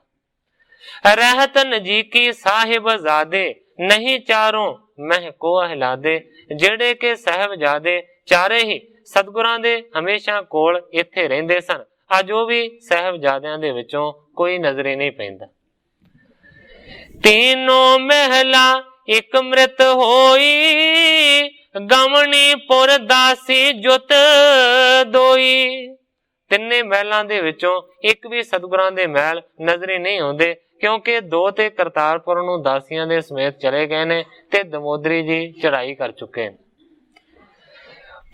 A: ਰਹਿਤ ਨਜੀਕੀ ਸਾਹਿਬਜ਼ਾਦੇ ਨਹੀਂ ਚਾਰੋਂ ਮਹਿ ਕੋ ਅਹਿਲਾਦੇ। ਜਿਹੜੇ ਕਿ ਸਾਹਿਬਜ਼ਾਦੇ ਚਾਰੇ ਹੀ ਸਤਿਗੁਰਾਂ ਦੇ ਹਮੇਸ਼ਾ ਕੋਲ ਇੱਥੇ ਰਹਿੰਦੇ ਸਨ। ਅੱਜ ਉਹ ਵੀ ਸਾਹਿਬਜ਼ਾਦਿਆਂ ਦੇ ਵਿੱਚੋਂ ਕੋਈ ਨਜ਼ਰੇ ਨਹੀਂ ਪੈਂਦਾ। ਤੀਨੋਂ ਮਹਿਲਾ ਇੱਕ ਮ੍ਰਿਤ ਹੋਈ ਗਮਣੀ ਪੁਰ ਦਾਸੀ ਜੁਤ ਦੋਈ। ਤਿੰਨੇ ਮਹਿਲਾਂ ਦੇ ਵਿੱਚੋਂ ਇੱਕ ਵੀ ਸਤਿਗੁਰਾਂ ਦੇ ਮਹਿਲ ਨਜ਼ਰੇ ਨਹੀਂ ਆਉਂਦੇ क्योंकि 2 ते करतारपुर नूं दासियां दे समेत चले गए ने ते दमोदरी जी चढ़ाई कर चुके हैं।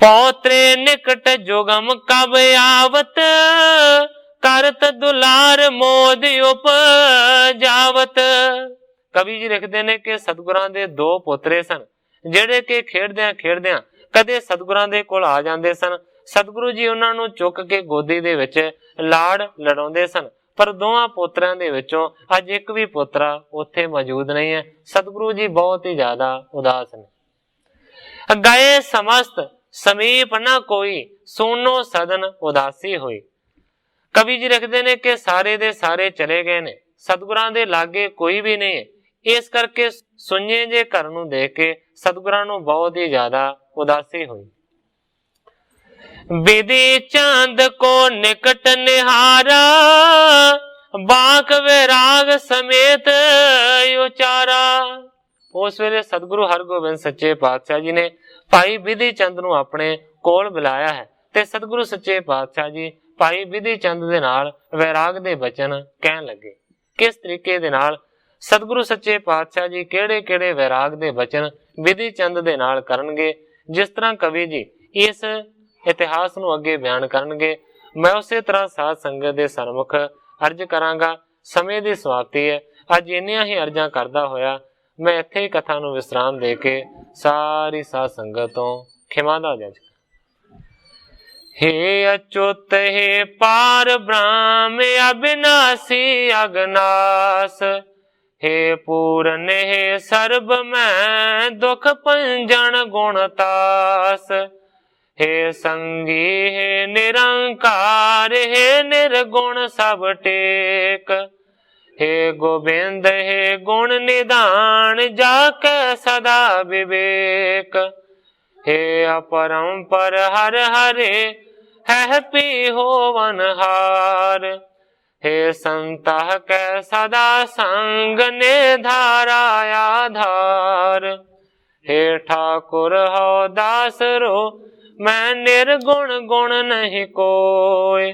A: पौत्रे निकट जोगम कब आवत, करत दुलार मोद उपजावत। कवि जी लिखते ने कि सतगुरां दे 2 पोतरे सन ਜਿਹੜੇ कि ਖੇਡਦਿਆਂ ਖੇਡਦਿਆਂ कदे सतगुरां दे कोल आ जांदे सन। सतगुरु जी उन्हां नूं चुक के गोदी दे विच लाड़ लड़ाउंदे सन, पर दोवां पोतरिਆਂ दे विचों अज एक भी पोतरा उत्थे मौजूद नहीं है। सतगुरु जी बहुत ही ज्यादा उदास ने। गए समस्त समीप न कोई, सुनो सदन उदासी होई। कवि जी लिखते ने कि सारे दे सारे चले गए ने, सतगुरां दे लागे कोई भी नहीं है। इस करके सुन्ने जे घर नूं देख के सतगुरां नूं बहुत ही ज्यादा उदासी हुई। विधि चांद को निकट निहारा, बाक वैराग समेत उचारा। उस वेले सतगुरु हरगोबिंद सच्चे पातशाह जी ने भाई विधि चंद नूं अपने कोल बुलाया है ते सतगुरु सच्चे पातशाह जी भाई विधि चंद दे नाल वैराग दे बचन कहन लगे। किस तरीके दे नाल सतगुरु सच्चे पातशाह जी केड़े केड़े वैराग दे बचन विधि चंद दे नाल करनगे, जिस तरह कवि जी इस इतिहास नूं अगे बयान करनगे, मैं उसे तरह साध संगत दे सन्मुख अर्ज करांगा। समय दी समाप्ति है। अज इन्नियां ही अर्जां करदा होया मैं इत्थे ही कथा नूं विश्राम दे के सारी साध संगत तों खिमा दा जज। हे अच्युत हे पार ब्रह्म अविनाशी अगनास, हे पूरन हे सर्ब मैं दुख पंजन गुणतास। हे संगी हे निरंकार, हे निर्गुण सब टेक। हे गोबिंद हे गुण निदान, जाके सदा विवेक। हे अपरंपर हर हरे, है पी होवन हार। हे संतः कै सदा संग ने धारा आधार। हे ठाकुर हो दास रो, मैं निर्गुण गुण नहीं कोय।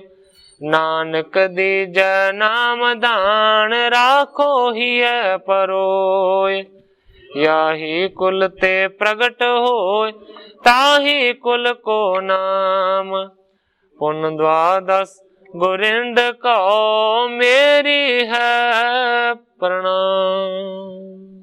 A: नानक दीजै नाम दान, राखो ही परोय। याही कुल ते प्रगट होय, ताही कुल को नाम। पुन द्वादश गोरिंद को मेरी है प्रणाम।